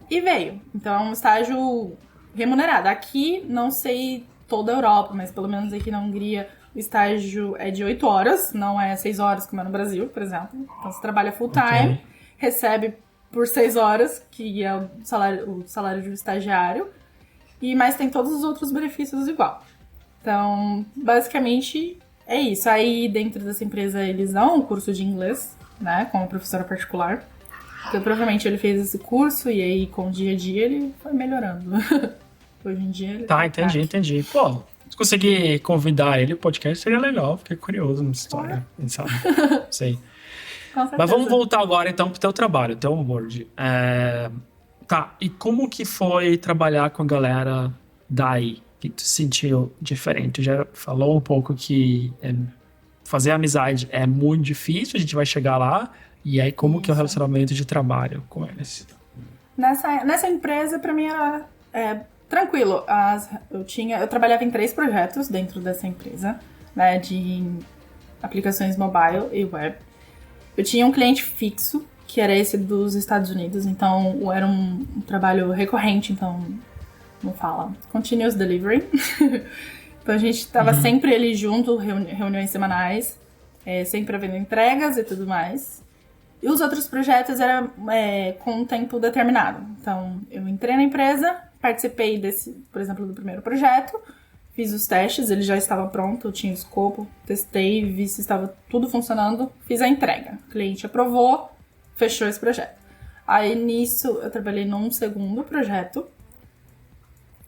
e veio. Então, é um estágio remunerado. Aqui, não sei toda a Europa, mas pelo menos aqui na Hungria, o estágio é de 8 horas, não é 6 horas como é no Brasil, por exemplo. Então, você trabalha full time, recebe por 6 horas, que é o salário de um estagiário, mas tem todos os outros benefícios igual. Então, basicamente, é isso. Aí, dentro dessa empresa, eles dão um curso de inglês, né, com uma professora particular. Então, provavelmente, ele fez esse curso e aí, com o dia a dia, ele foi melhorando. Hoje em dia, ele entendi. Pô, se conseguir convidar ele, o podcast seria legal. Fiquei curioso nessa história. Quem sabe? Sei. Mas vamos voltar agora, então, pro teu trabalho, teu onboard. Tá, e como que foi trabalhar com a galera daí? O que tu sentiu diferente? Tu já falou um pouco que fazer amizade é muito difícil, a gente vai chegar lá. E aí, como que é o relacionamento de trabalho com eles? Nessa empresa, pra mim, era tranquilo. Eu trabalhava em 3 projetos dentro dessa empresa, né, de aplicações mobile e web. Eu tinha um cliente fixo, que era esse dos Estados Unidos, então era um trabalho recorrente, então, não fala, continuous delivery. Então a gente estava sempre ali junto, reuniões semanais, sempre havendo entregas e tudo mais. E os outros projetos eram com um tempo determinado. Então eu entrei na empresa, participei por exemplo, do primeiro projeto, fiz os testes, ele já estava pronto, eu tinha o escopo, testei, vi se estava tudo funcionando, fiz a entrega. O cliente aprovou, fechou esse projeto. Aí nisso eu trabalhei num segundo projeto,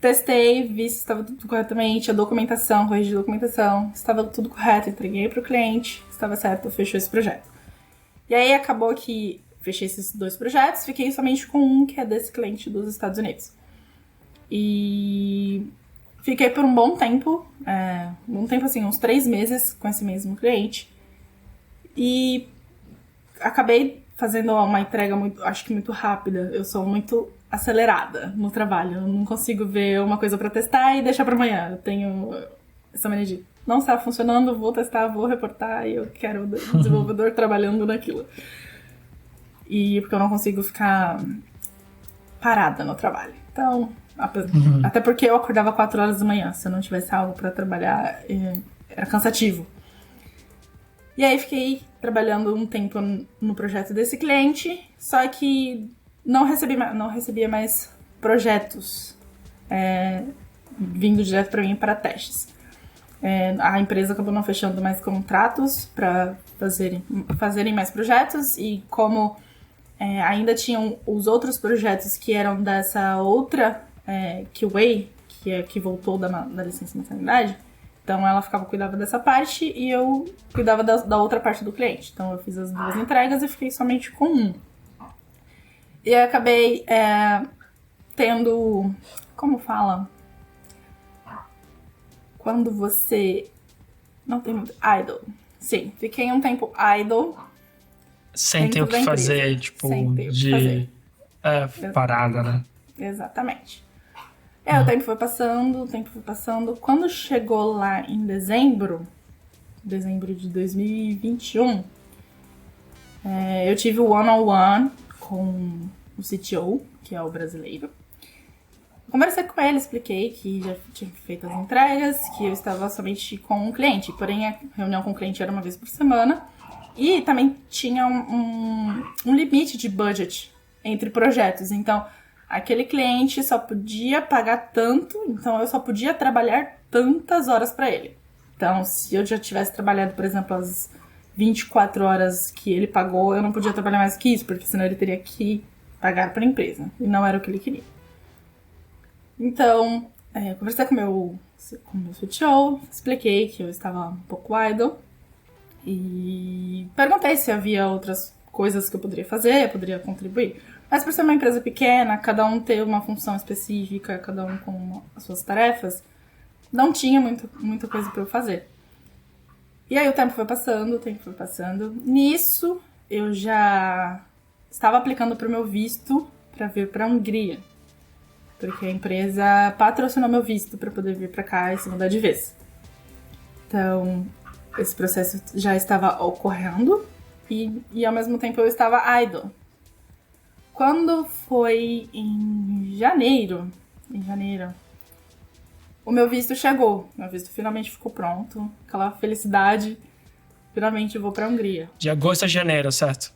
testei, vi se estava tudo corretamente, a documentação, corrigi a documentação, estava tudo correto, entreguei para o cliente, estava certo, fechou esse projeto. E aí acabou que fechei esses 2 projetos, fiquei somente com um, que é desse cliente dos Estados Unidos. E fiquei por um bom tempo assim, uns 3 meses com esse mesmo cliente. E acabei fazendo uma entrega acho que muito rápida. Eu sou muito acelerada no trabalho. Eu não consigo ver uma coisa pra testar e deixar pra amanhã. Eu tenho essa mania de não está funcionando, vou testar, vou reportar e eu quero o desenvolvedor trabalhando naquilo. E porque eu não consigo ficar parada no trabalho. Então, até porque eu acordava 4 horas da manhã. Se eu não tivesse algo pra trabalhar, era cansativo. E aí fiquei trabalhando um tempo no projeto desse cliente, só que não recebia mais projetos vindo direto para mim para testes. A empresa acabou não fechando mais contratos para fazerem mais projetos, e como ainda tinham os outros projetos que eram dessa outra QA, que voltou da licença maternidade, então ela cuidava dessa parte e eu cuidava da outra parte do cliente. Então eu fiz as 2 entregas e fiquei somente com um. E eu acabei tendo... Como fala? Quando você não tem muito... Idle. Sim, fiquei um tempo idle. Sem ter o que fazer, tipo, de parada, né? Exatamente. O tempo foi passando. Quando chegou lá em dezembro de 2021, eu tive o one-on-one com o CTO, que é o brasileiro. Conversei com ele, expliquei que já tinha feito as entregas, que eu estava somente com um cliente, porém a reunião com o cliente era uma vez por semana, e também tinha um limite de budget entre projetos. Então, aquele cliente só podia pagar tanto, então eu só podia trabalhar tantas horas para ele. Então, se eu já tivesse trabalhado, por exemplo, as 24 horas que ele pagou, eu não podia trabalhar mais que isso, porque senão ele teria que pagar para a empresa, e não era o que ele queria. Então, eu conversei com o meu CTO, expliquei que eu estava um pouco idle, e perguntei se havia outras coisas que eu poderia fazer, poderia contribuir. Mas por ser uma empresa pequena, cada um ter uma função específica, cada um com as suas tarefas, não tinha muita coisa para eu fazer. E aí o tempo foi passando. Nisso, eu já estava aplicando para o meu visto para vir para a Hungria. Porque a empresa patrocinou meu visto para poder vir para cá e se mudar de vez. Então, esse processo já estava ocorrendo e ao mesmo tempo eu estava idle. Quando foi em janeiro, o meu visto chegou. Meu visto finalmente ficou pronto. Aquela felicidade. Finalmente eu vou pra Hungria. De agosto a janeiro, certo?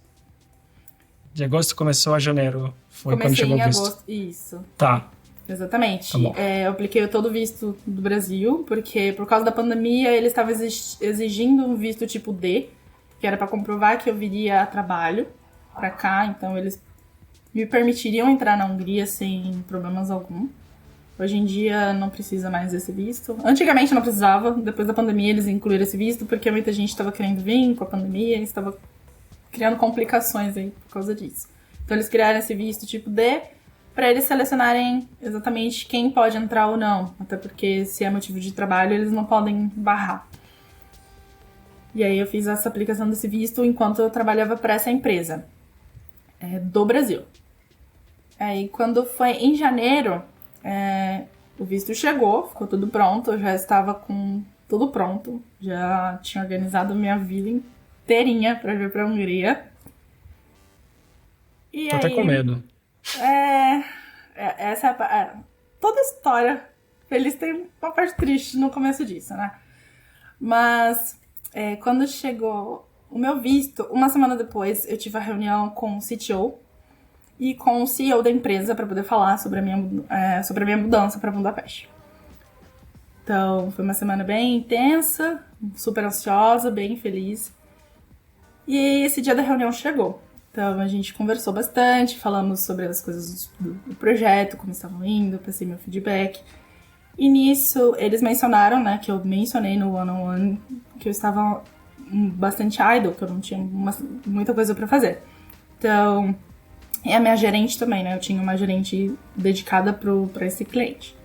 De agosto começou a janeiro. Foi Comecei quando chegou em o visto. agosto. Isso. Tá. Exatamente. Tá bom. Eu apliquei todo o visto do Brasil, porque por causa da pandemia eles estavam exigindo um visto tipo D, que era pra comprovar que eu viria a trabalho pra cá. Então eles me permitiriam entrar na Hungria sem problemas algum. Hoje em dia não precisa mais desse visto. Antigamente não precisava, depois da pandemia eles incluíram esse visto, porque muita gente estava querendo vir com a pandemia, eles estavam criando complicações aí por causa disso. Então eles criaram esse visto tipo D, para eles selecionarem exatamente quem pode entrar ou não. Até porque se é motivo de trabalho, eles não podem barrar. E aí eu fiz essa aplicação desse visto enquanto eu trabalhava para essa empresa do Brasil. Aí, quando foi em janeiro, o visto chegou, ficou tudo pronto, eu já estava com tudo pronto, já tinha organizado minha vida inteirinha pra vir pra Hungria. E Tô até com aí, medo. essa é toda história feliz tem uma parte triste no começo disso, né? Mas quando chegou o meu visto, uma semana depois eu tive a reunião com o CTO e com o CEO da empresa para poder falar sobre a minha mudança para Budapeste. Então, foi uma semana bem intensa, super ansiosa, bem feliz. E esse dia da reunião chegou. Então, a gente conversou bastante, falamos sobre as coisas do projeto, como estavam indo, passei meu feedback. E nisso, eles mencionaram, né, que eu mencionei no one-on-one, que eu estava bastante idle, que eu não tinha muita coisa para fazer. Então, e a minha gerente também, né, eu tinha uma gerente dedicada para esse cliente.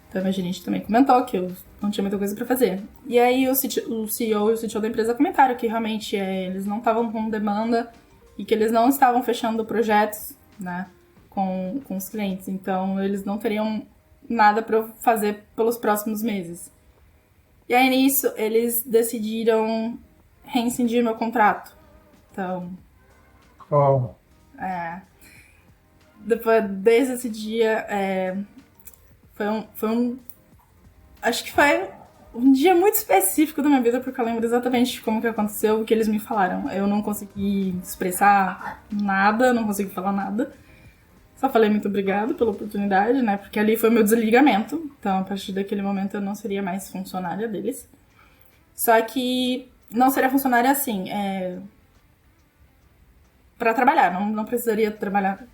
Então, a minha gerente também comentou que eu não tinha muita coisa pra fazer. E aí, o CEO e o CTO da empresa comentaram que realmente eles não estavam com demanda e que eles não estavam fechando projetos, né, com os clientes. Então, eles não teriam nada pra eu fazer pelos próximos meses. E aí, nisso, eles decidiram rescindir meu contrato. Então... Qual? Desde esse dia... Acho que foi um dia muito específico da minha vida, porque eu lembro exatamente como que aconteceu, o que eles me falaram. Eu não consegui expressar nada, não consegui falar nada. Só falei muito obrigado pela oportunidade, né? Porque ali foi o meu desligamento. Então, a partir daquele momento, eu não seria mais funcionária deles. Só que não seria funcionária assim, pra trabalhar. Não precisaria trabalhar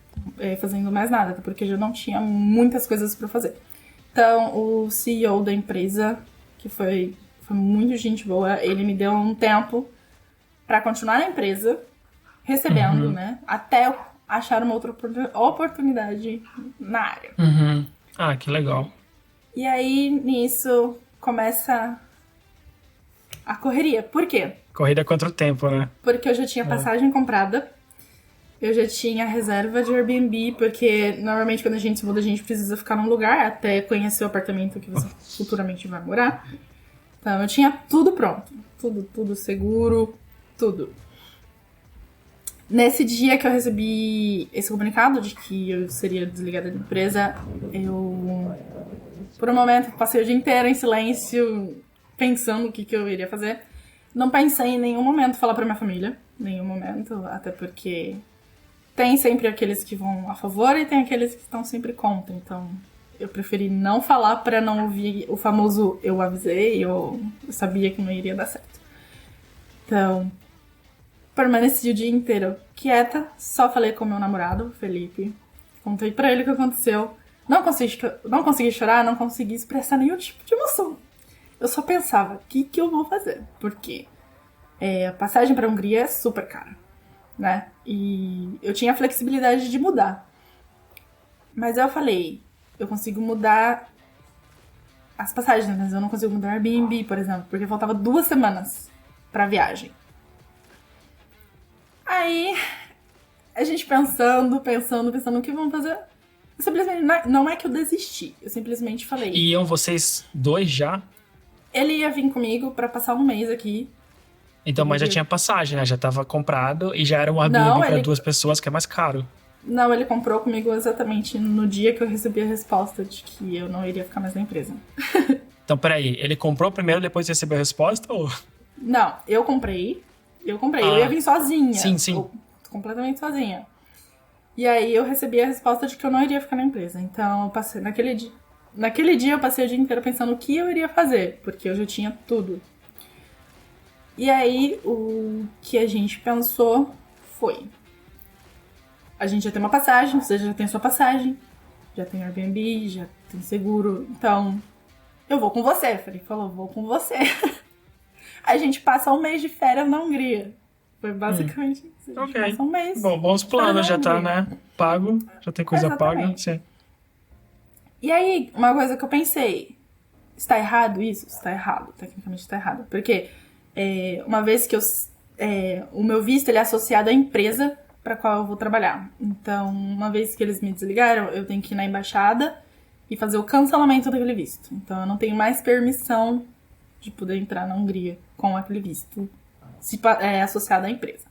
fazendo mais nada, porque eu já não tinha muitas coisas pra fazer. Então, o CEO da empresa, que foi muito gente boa, ele me deu um tempo pra continuar na empresa, recebendo, né? Até eu achar uma outra oportunidade na área. Uhum. Ah, que legal. E aí, nisso, começa a correria. Por quê? Corrida contra o tempo, né? Porque eu já tinha passagem comprada, eu já tinha reserva de Airbnb, porque normalmente quando a gente se muda, a gente precisa ficar num lugar até conhecer o apartamento que você futuramente vai morar. Então, eu tinha tudo pronto. Tudo seguro, tudo. Nesse dia que eu recebi esse comunicado de que eu seria desligada da empresa, eu, por um momento, passei o dia inteiro em silêncio, pensando o que eu iria fazer. Não pensei em nenhum momento falar pra minha família, nenhum momento, até porque tem sempre aqueles que vão a favor e tem aqueles que estão sempre contra. Então, eu preferi não falar pra não ouvir o famoso eu avisei, eu sabia que não iria dar certo. Então, permaneci o dia inteiro quieta, só falei com meu namorado, Felipe. Contei pra ele o que aconteceu. Não consegui chorar, não consegui expressar nenhum tipo de emoção. Eu só pensava, o que eu vou fazer? Porque a passagem pra Hungria é super cara, né? E eu tinha a flexibilidade de mudar. Mas eu falei, eu consigo mudar as passagens, mas eu não consigo mudar o Airbnb, por exemplo, porque faltava 2 semanas pra viagem. Aí, a gente pensando o que vamos fazer. Eu simplesmente, não é que eu desisti, eu simplesmente falei. E iam vocês dois já? Ele ia vir comigo pra passar um mês aqui. Então, mas já tinha passagem, né? Já tava comprado e já era um Airbnb pra 2 pessoas, que é mais caro. Não, ele comprou comigo exatamente no dia que eu recebi a resposta de que eu não iria ficar mais na empresa. Então, peraí, ele comprou primeiro, depois recebeu a resposta ou... Não, eu comprei. Eu ia vir sozinha. Sim. Completamente sozinha. E aí eu recebi a resposta de que eu não iria ficar na empresa. Então eu passei naquele dia eu passei o dia inteiro pensando o que eu iria fazer, porque eu já tinha tudo. E aí o que a gente pensou foi: a gente já tem uma passagem, você já tem a sua passagem, já tem Airbnb, já tem seguro, então eu vou com você. Falei, vou com você. A gente passa um mês de férias na Hungria. Foi basicamente isso. A gente passa um mês. Bom, bons planos, já tá, né? Pago, já tem coisa paga. Sim. E aí, uma coisa que eu pensei, está errado isso? Está errado, tecnicamente está errado. Porque uma vez que o meu visto ele é associado à empresa, para qual eu vou trabalhar. Então, uma vez que eles me desligaram, eu tenho que ir na embaixada e fazer o cancelamento daquele visto. Então, eu não tenho mais permissão de poder entrar na Hungria com aquele visto associado à empresa.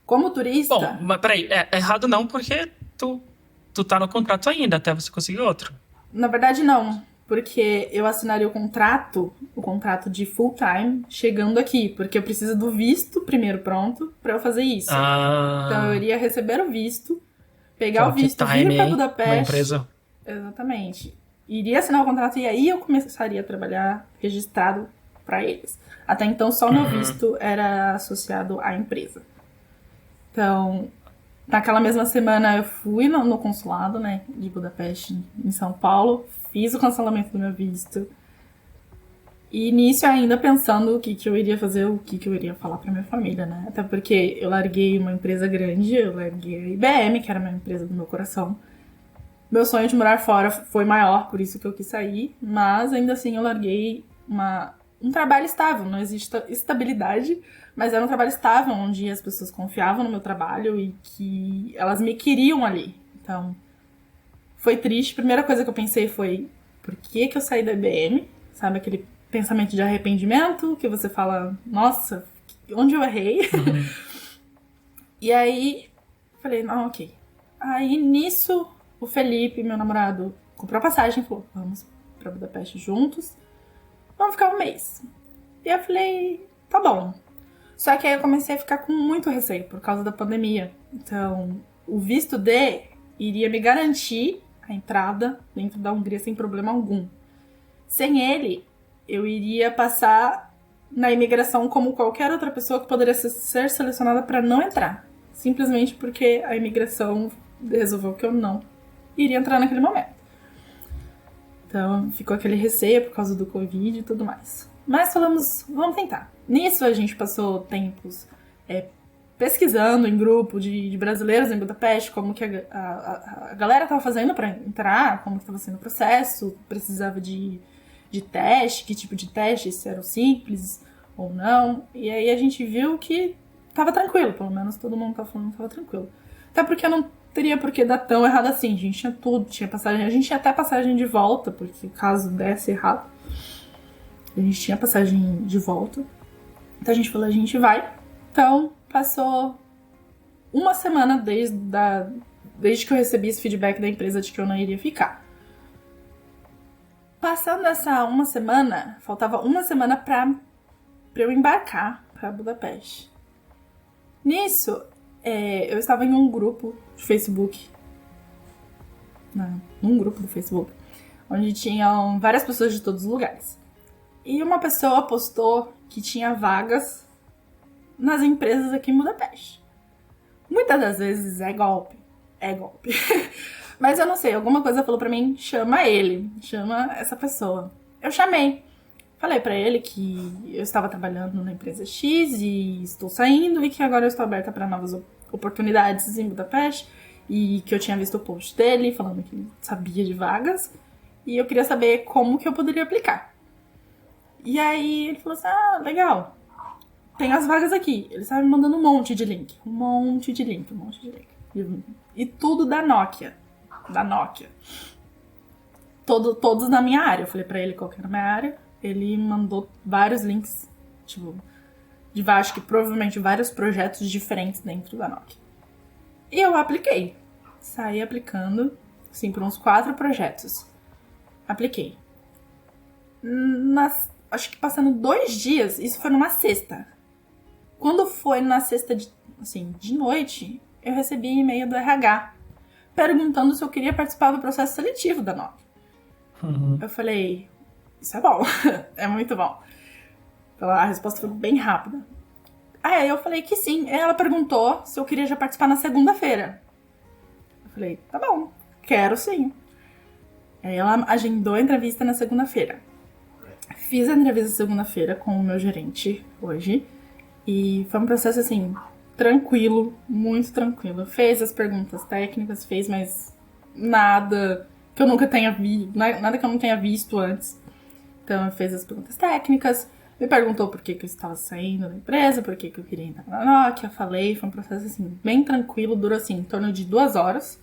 Como turista... Bom, mas peraí, errado não, porque tu tá no contrato ainda, até você conseguir outro. Na verdade, não. Porque eu assinaria o contrato de full time, chegando aqui. Porque eu preciso do visto primeiro pronto pra eu fazer isso. Então eu iria receber o visto, pegar o visto, vir pra Budapeste. Uma empresa. Exatamente. Iria assinar o contrato e aí eu começaria a trabalhar registrado pra eles. Até então só meu visto era associado à empresa. Então, naquela mesma semana eu fui no consulado, né, de Budapeste, em São Paulo. Fiz o cancelamento do meu visto. E nisso ainda pensando o que eu iria fazer, o que eu iria falar pra minha família, né? Até porque eu larguei uma empresa grande, eu larguei a IBM, que era uma empresa do meu coração. Meu sonho de morar fora foi maior, por isso que eu quis sair. Mas ainda assim eu larguei um trabalho estável, não existe estabilidade, mas era um trabalho estável, onde as pessoas confiavam no meu trabalho e que elas me queriam ali. Então... foi triste. A primeira coisa que eu pensei foi, por que eu saí da IBM? Sabe, aquele pensamento de arrependimento, que você fala, nossa, onde eu errei? Uhum. E aí, falei, não, ok. Aí, nisso, o Felipe, meu namorado, comprou a passagem e falou, vamos pra Budapeste juntos, vamos ficar um mês. E eu falei, tá bom. Só que aí eu comecei a ficar com muito receio, por causa da pandemia. Então, o visto D iria me garantir a entrada dentro da Hungria sem problema algum. Sem ele, eu iria passar na imigração como qualquer outra pessoa que poderia ser selecionada para não entrar. Simplesmente porque a imigração resolveu que eu não iria entrar naquele momento. Então, ficou aquele receio por causa do Covid e tudo mais. Mas falamos, vamos tentar. Nisso, a gente passou tempos pesquisando em grupo de brasileiros em Budapeste, como que a galera estava fazendo para entrar, como que estava sendo o processo, precisava de teste, que tipo de teste, se eram simples ou não. E aí a gente viu que estava tranquilo, pelo menos todo mundo estava falando que estava tranquilo. Até porque não teria por que dar tão errado assim, a gente tinha tudo, tinha passagem, a gente tinha até passagem de volta, porque caso desse errado, a gente tinha passagem de volta. Então a gente falou, a gente vai. Então, passou uma semana desde que eu recebi esse feedback da empresa de que eu não iria ficar. Passando essa uma semana, faltava uma semana pra eu embarcar pra Budapeste. Nisso, eu estava em um grupo de Facebook. Num grupo do Facebook. Onde tinham várias pessoas de todos os lugares. E uma pessoa postou que tinha vagas nas empresas aqui em Budapeste. Muitas das vezes é golpe. É golpe. Mas eu não sei, alguma coisa falou pra mim, chama ele, chama essa pessoa. Eu chamei. Falei pra ele que eu estava trabalhando na empresa X e estou saindo e que agora eu estou aberta para novas oportunidades em Budapeste e que eu tinha visto o post dele falando que ele sabia de vagas e eu queria saber como que eu poderia aplicar. E aí ele falou assim, legal. Tem as vagas aqui. Ele estava me mandando um monte de link. Um monte de link. E tudo da Nokia. Todos na minha área. Eu falei pra ele qual que era a minha área. Ele mandou vários links. Acho que provavelmente vários projetos diferentes dentro da Nokia. E eu apliquei. Saí aplicando, assim, por uns 4 projetos. Apliquei. Acho que passando 2 dias, isso foi numa sexta. Quando foi na sexta, de noite, eu recebi e-mail do RH perguntando se eu queria participar do processo seletivo da Nokia. Uhum. Eu falei, isso é bom, é muito bom. A resposta foi bem rápida. Aí eu falei que sim. Ela perguntou se eu queria já participar na segunda-feira. Eu falei, tá bom, quero sim. Aí ela agendou a entrevista na segunda-feira. Fiz a entrevista segunda-feira com o meu gerente hoje. E foi um processo, assim, tranquilo, muito tranquilo. Fez as perguntas técnicas, fez, mas nada que eu nunca tenha visto, nada que eu não tenha visto antes. Então, fez as perguntas técnicas, Me perguntou por que eu estava saindo da empresa, por que eu queria entrar na Nokia. Falei, foi um processo assim, bem tranquilo, durou assim, em torno de 2 horas.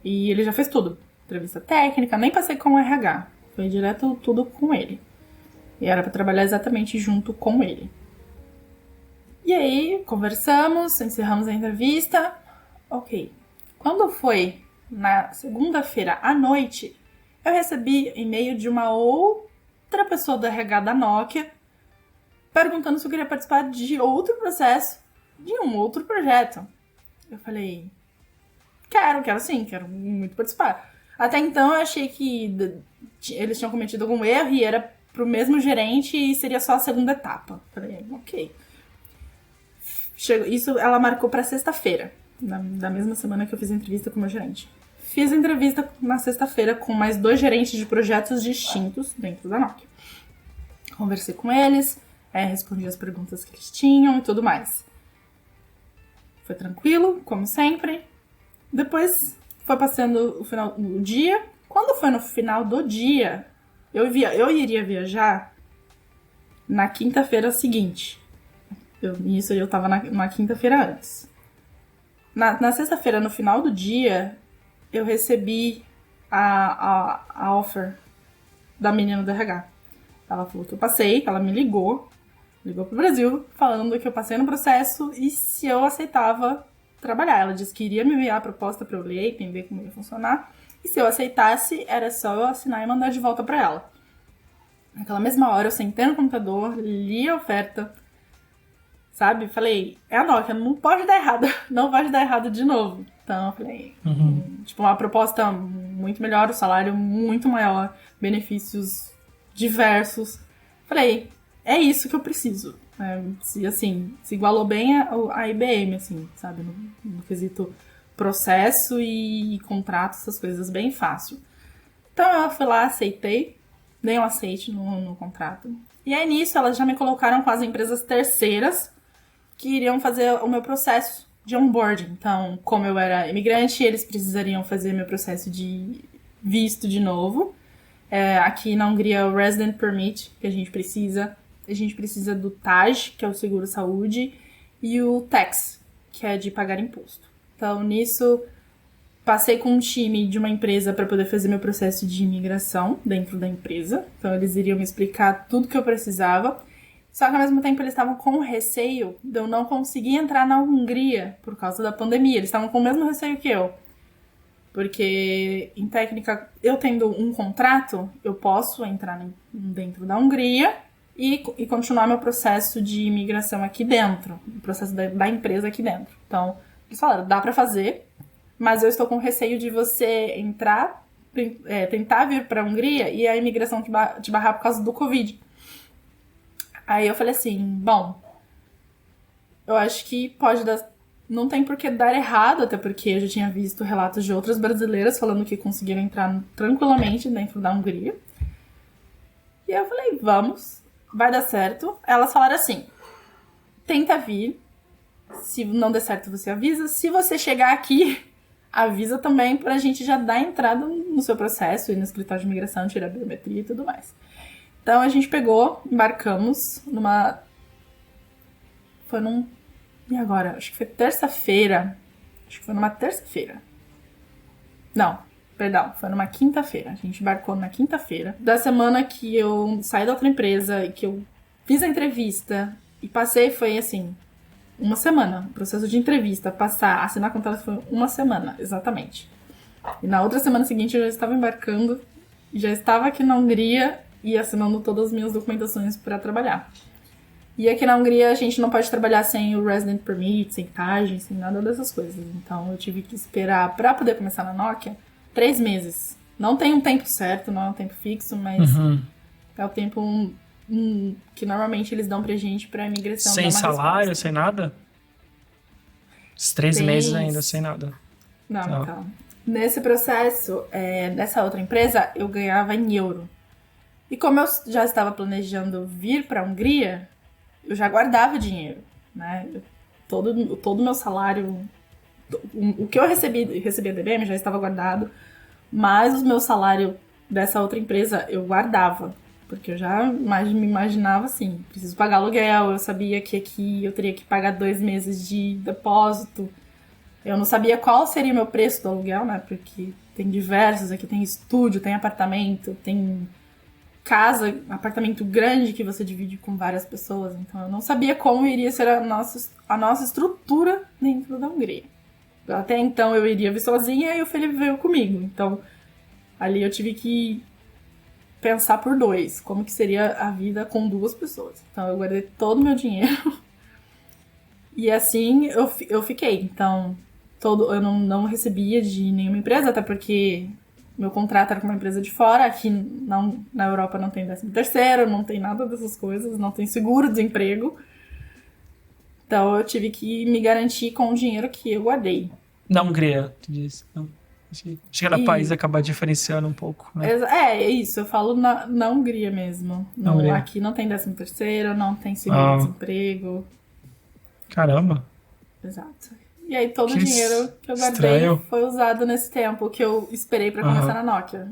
E ele já fez tudo. Entrevista técnica, nem passei com o RH. Foi direto tudo com ele. E era pra trabalhar exatamente junto com ele. E aí, conversamos, encerramos a entrevista. Ok. Quando foi na segunda-feira à noite, eu recebi e-mail de uma outra pessoa do RH da Nokia perguntando se eu queria participar de outro processo, de um outro projeto. Eu falei, quero sim, quero muito participar. Até então eu achei que eles tinham cometido algum erro e era pro mesmo gerente e seria só a segunda etapa. Falei, ok. Isso ela marcou pra sexta-feira, da mesma semana que eu fiz a entrevista com o meu gerente. Fiz a entrevista na sexta-feira com mais 2 gerentes de projetos distintos dentro da Nokia. Conversei com eles, respondi as perguntas que eles tinham e tudo mais. Foi tranquilo, como sempre. Depois foi passando o dia. Quando foi no final do dia, eu iria viajar na quinta-feira seguinte. Isso eu tava na quinta-feira antes. Na sexta-feira, no final do dia, eu recebi a offer da menina do RH. Ela falou que eu passei, ela me ligou pro Brasil, falando que eu passei no processo e se eu aceitava trabalhar. Ela disse que iria me enviar a proposta pra eu ler, entender como ia funcionar. E se eu aceitasse, era só eu assinar e mandar de volta pra ela. Naquela mesma hora, eu sentei no computador, li a oferta, sabe? Falei, é a Nokia, não pode dar errado, não pode dar errado de novo. Então, eu falei, tipo, uma proposta muito melhor, o salário muito maior, benefícios diversos. Falei, é isso que eu preciso. Se igualou bem a IBM, assim, sabe? No quesito processo e contrato, essas coisas, bem fácil. Então, eu fui lá, aceitei, dei um aceite no contrato. E aí, nisso, elas já me colocaram com as empresas terceiras que iriam fazer o meu processo de onboarding. Então, como eu era imigrante, eles precisariam fazer meu processo de visto de novo. Aqui na Hungria, o Resident Permit, que a gente precisa. A gente precisa do TAJ, que é o seguro-saúde, e o Tax, que é de pagar imposto. Então, nisso, passei com um time de uma empresa para poder fazer meu processo de imigração dentro da empresa. Então, eles iriam me explicar tudo que eu precisava. Só que, ao mesmo tempo, eles estavam com receio de eu não conseguir entrar na Hungria por causa da pandemia. Eles estavam com o mesmo receio que eu. Porque, em técnica, eu tendo um contrato, eu posso entrar dentro da Hungria e continuar meu processo de imigração aqui dentro. O processo da empresa aqui dentro. Então, eles falaram, dá pra fazer, mas eu estou com receio de você entrar, tentar vir pra Hungria e a imigração te barrar por causa do Covid. Aí eu falei assim, bom, eu acho que pode dar... Não tem por que dar errado, até porque eu já tinha visto relatos de outras brasileiras falando que conseguiram entrar tranquilamente dentro da Hungria. E aí eu falei, vamos, vai dar certo. Elas falaram assim, tenta vir, se não der certo você avisa. Se você chegar aqui, avisa também pra gente já dar entrada no seu processo, ir no escritório de imigração, tirar a biometria e tudo mais. Então a gente pegou, embarcamos E agora? Acho que foi terça-feira. Acho que foi numa terça-feira. Não, perdão, foi numa quinta-feira. A gente embarcou na quinta-feira. Da semana que eu saí da outra empresa e que eu fiz a entrevista e passei, foi assim, uma semana. O processo de entrevista, assinar contrato foi uma semana, exatamente. E na outra semana seguinte eu já estava embarcando, já estava aqui na Hungria e assinando todas as minhas documentações para trabalhar. E aqui na Hungria a gente não pode trabalhar sem o Resident Permit, sem TAJ, sem nada dessas coisas. Então eu tive que esperar para poder começar na Nokia 3 meses. Não tem um tempo certo, não é um tempo fixo, mas é o tempo que normalmente eles dão pra gente pra imigração. Sem salário, resposta. Sem nada? Os 3 meses ainda sem nada. Não, então. Nesse processo, nessa outra empresa, eu ganhava em euro. E como eu já estava planejando vir pra Hungria, eu já guardava dinheiro, né? Todo o meu salário, o que eu recebia da IBM já estava guardado, mas o meu salário dessa outra empresa eu guardava. Porque eu já me imaginava assim, preciso pagar aluguel, eu sabia que aqui eu teria que pagar 2 meses de depósito. Eu não sabia qual seria o meu preço do aluguel, né? Porque tem diversos, aqui tem estúdio, tem apartamento, tem casa, apartamento grande que você divide com várias pessoas. Então eu não sabia como iria ser a nossa estrutura dentro da Hungria. Até então eu iria vir sozinha e o Felipe veio comigo. Então ali eu tive que pensar por 2, como que seria a vida com 2 pessoas. Então eu guardei todo o meu dinheiro e assim eu fiquei. Então eu não recebia de nenhuma empresa, até porque meu contrato era com uma empresa de fora. Aqui na Europa não tem 13º, não tem nada dessas coisas, não tem seguro-desemprego. Então eu tive que me garantir com o dinheiro que eu guardei. Na Hungria, tu disse. Não. Acho que cada país acaba diferenciando um pouco, né? É isso. Eu falo na Hungria mesmo. Hungria. Aqui não tem 13º, não tem seguro-desemprego. Caramba. Exato. E aí todo o dinheiro que eu guardei estranho. foi usado nesse tempo que eu esperei pra começar na Nokia.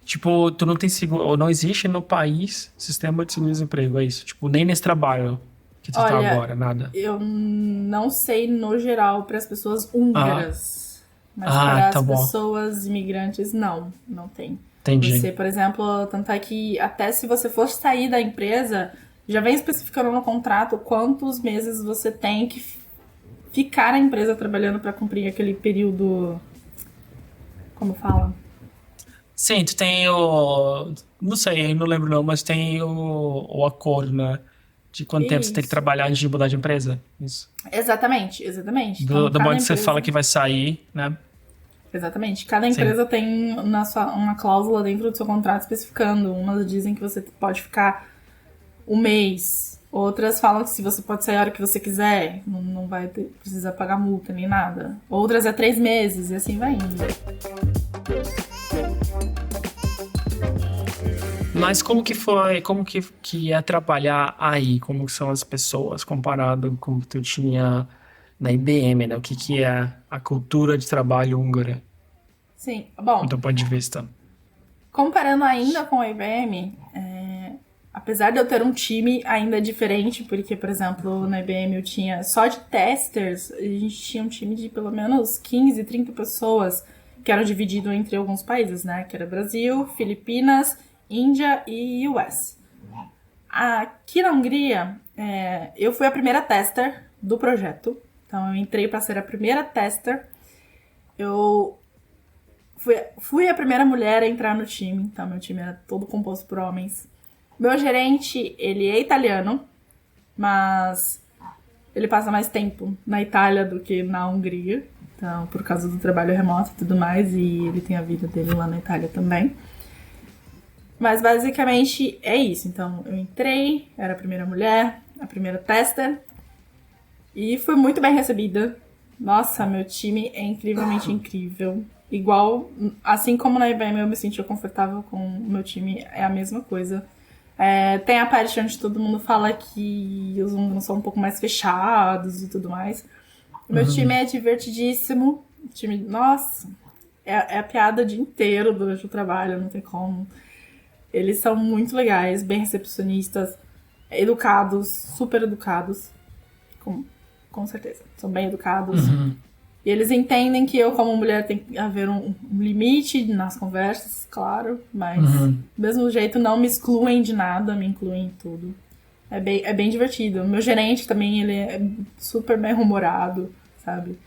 Tipo, tu não tem seguro, ou não existe no país sistema de seguro-desemprego, é isso? Tipo, nem nesse trabalho que tu tá agora, nada. Eu não sei no geral para as pessoas húngaras, mas para as pessoas imigrantes, não tem. Entendi. Você, por exemplo, tanto é que até se você for sair da empresa, já vem especificando no contrato quantos meses você tem que ficar na empresa trabalhando para cumprir aquele período. Como fala? Sim, tu tem o. Não sei, não lembro não, mas tem o acordo, né? De quanto tempo você tem que trabalhar antes de mudar de empresa. Isso. Exatamente. Então, do modo que você fala que vai sair, né? Exatamente. Cada empresa tem uma cláusula dentro do seu contrato especificando. Umas dizem que você pode ficar 1 mês. Outras falam que se você pode sair a hora que você quiser, não vai precisar pagar multa nem nada. Outras é 3 meses e assim vai indo. Mas como que foi, como que é trabalhar aí? Como que são as pessoas comparado com o que tu tinha na IBM, né? O que é a cultura de trabalho húngara? Sim, bom. Do ponto de vista. Comparando ainda com a IBM, apesar de eu ter um time ainda diferente, porque, por exemplo, na IBM eu tinha só de testers, a gente tinha um time de pelo menos 15, 30 pessoas, que era dividido entre alguns países, né? Que era Brasil, Filipinas, Índia e US. Aqui na Hungria, eu fui a primeira tester do projeto. Então, eu entrei para ser a primeira tester. Eu fui a primeira mulher a entrar no time. Então, meu time era todo composto por homens. Meu gerente, ele é italiano, mas ele passa mais tempo na Itália do que na Hungria. Então, por causa do trabalho remoto e tudo mais. E ele tem a vida dele lá na Itália também. Mas basicamente é isso. Então eu entrei, era a primeira mulher, a primeira tester. E fui muito bem recebida. Nossa, meu time é incrivelmente incrível. Igual, assim como na IBM eu me sentia confortável com o meu time, é a mesma coisa. Tem a parte onde todo mundo fala que os húngaros são um pouco mais fechados e tudo mais. O meu time é divertidíssimo. O time, nossa, é a piada o dia inteiro durante o trabalho, não tem como. Eles são muito legais, bem recepcionistas, educados, super educados. Com certeza. São bem educados. E eles entendem que eu, como mulher, tem que haver um limite nas conversas, claro. Mas, do mesmo jeito, não me excluem de nada, me incluem em tudo. É bem divertido. O meu gerente também, ele é super bem humorado, sabe?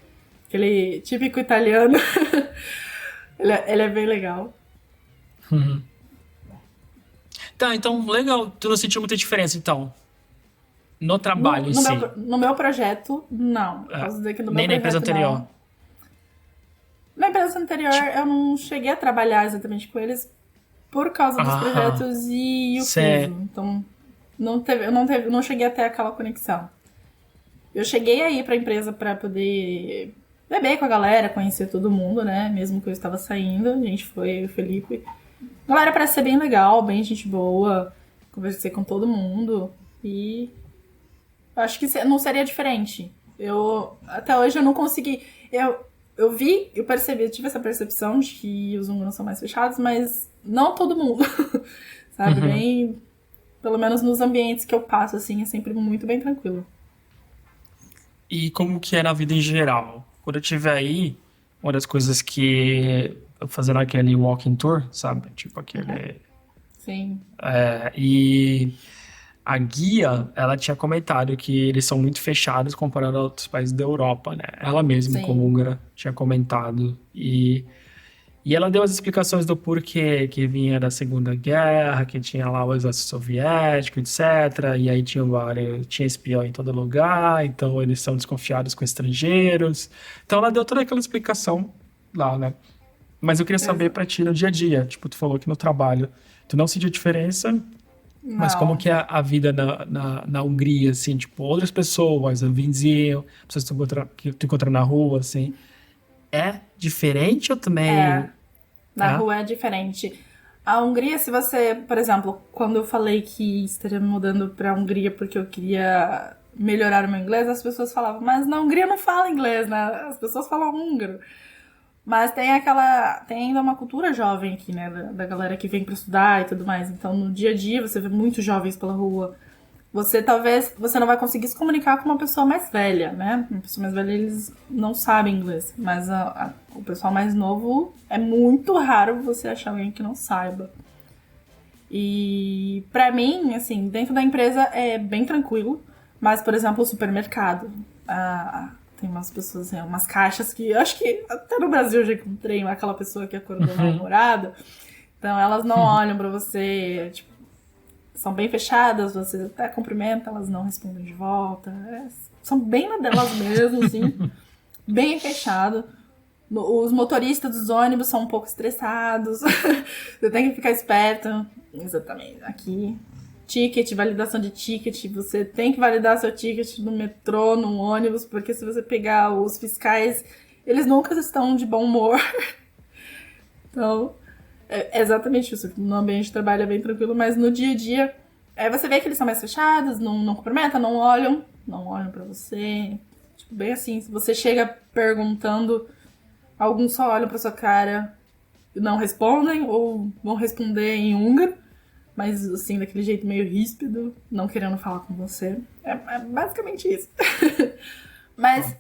Aquele típico italiano. ele é bem legal. Tá, então, legal. Tu não sentiu muita diferença, então? No trabalho em si? No meu projeto, não. Posso dizer que no meu nem na empresa anterior? Não. Na empresa anterior, eu não cheguei a trabalhar exatamente com eles por causa dos projetos e o fuso. Então, não cheguei a ter aquela conexão. Eu cheguei aí pra empresa pra poder beber com a galera, conhecer todo mundo, né? Mesmo que eu estava saindo. A gente foi, o Felipe. A galera parece ser bem legal, bem gente boa. Conversei com todo mundo. E eu acho que não seria diferente. Até hoje eu não consegui. eu percebi, eu tive essa percepção de que os húngaros são mais fechados, mas não todo mundo, sabe? Bem, pelo menos nos ambientes que eu passo, assim, é sempre muito bem tranquilo. E como que era a vida em geral? Quando eu estive aí, uma das coisas que... Fazendo aquele walking tour, sabe? Tipo aquele... Sim. E a guia, ela tinha comentado que eles são muito fechados comparado a outros países da Europa, né? Ela mesma, Sim. como húngara, tinha comentado. E ela deu as explicações do porquê que vinha da Segunda Guerra, que tinha lá o exército soviético, etc. E aí tinha espião em todo lugar, então eles são desconfiados com estrangeiros. Então ela deu toda aquela explicação lá, né? Mas eu queria saber pra ti no dia a dia. Tipo, tu falou que no trabalho tu não sentiu diferença, mas Não. como que é a vida na Hungria, assim? Tipo, outras pessoas, vizinho, pessoas que tu encontra na rua, assim. É diferente ou também... Na rua é diferente. A Hungria, se você, por exemplo, quando eu falei que estaria me mudando pra Hungria porque eu queria melhorar o meu inglês, as pessoas falavam, mas na Hungria não fala inglês, né? As pessoas falam húngaro. Mas tem ainda uma cultura jovem aqui, né? Da galera que vem pra estudar e tudo mais. Então, no dia a dia, você vê muitos jovens pela rua. Você não vai conseguir se comunicar com uma pessoa mais velha, né? Uma pessoa mais velha, eles não sabem inglês. Mas o pessoal mais novo, é muito raro você achar alguém que não saiba. E pra mim, assim, dentro da empresa é bem tranquilo. Mas, por exemplo, o supermercado. Tem umas pessoas, umas caixas que eu acho que até no Brasil eu já encontrei aquela pessoa que acordou mal-humorada. Então elas não olham pra você, tipo, são bem fechadas, você até cumprimenta, elas não respondem de volta. São bem na delas mesmo, assim, bem fechado. Os motoristas dos ônibus são um pouco estressados. Você tem que ficar esperto. Exatamente. Aqui, ticket, validação de ticket. Você tem que validar seu ticket no metrô, no ônibus, porque se você pegar os fiscais, eles nunca estão de bom humor. Então, é exatamente isso. No ambiente de trabalho é bem tranquilo, mas no dia a dia, você vê que eles são mais fechados, não cumprimentam, não olham pra você. Tipo, bem assim, se você chega perguntando, alguns só olham pra sua cara e não respondem, ou vão responder em húngaro. Mas, assim, daquele jeito meio ríspido, não querendo falar com você. É basicamente isso. Mas,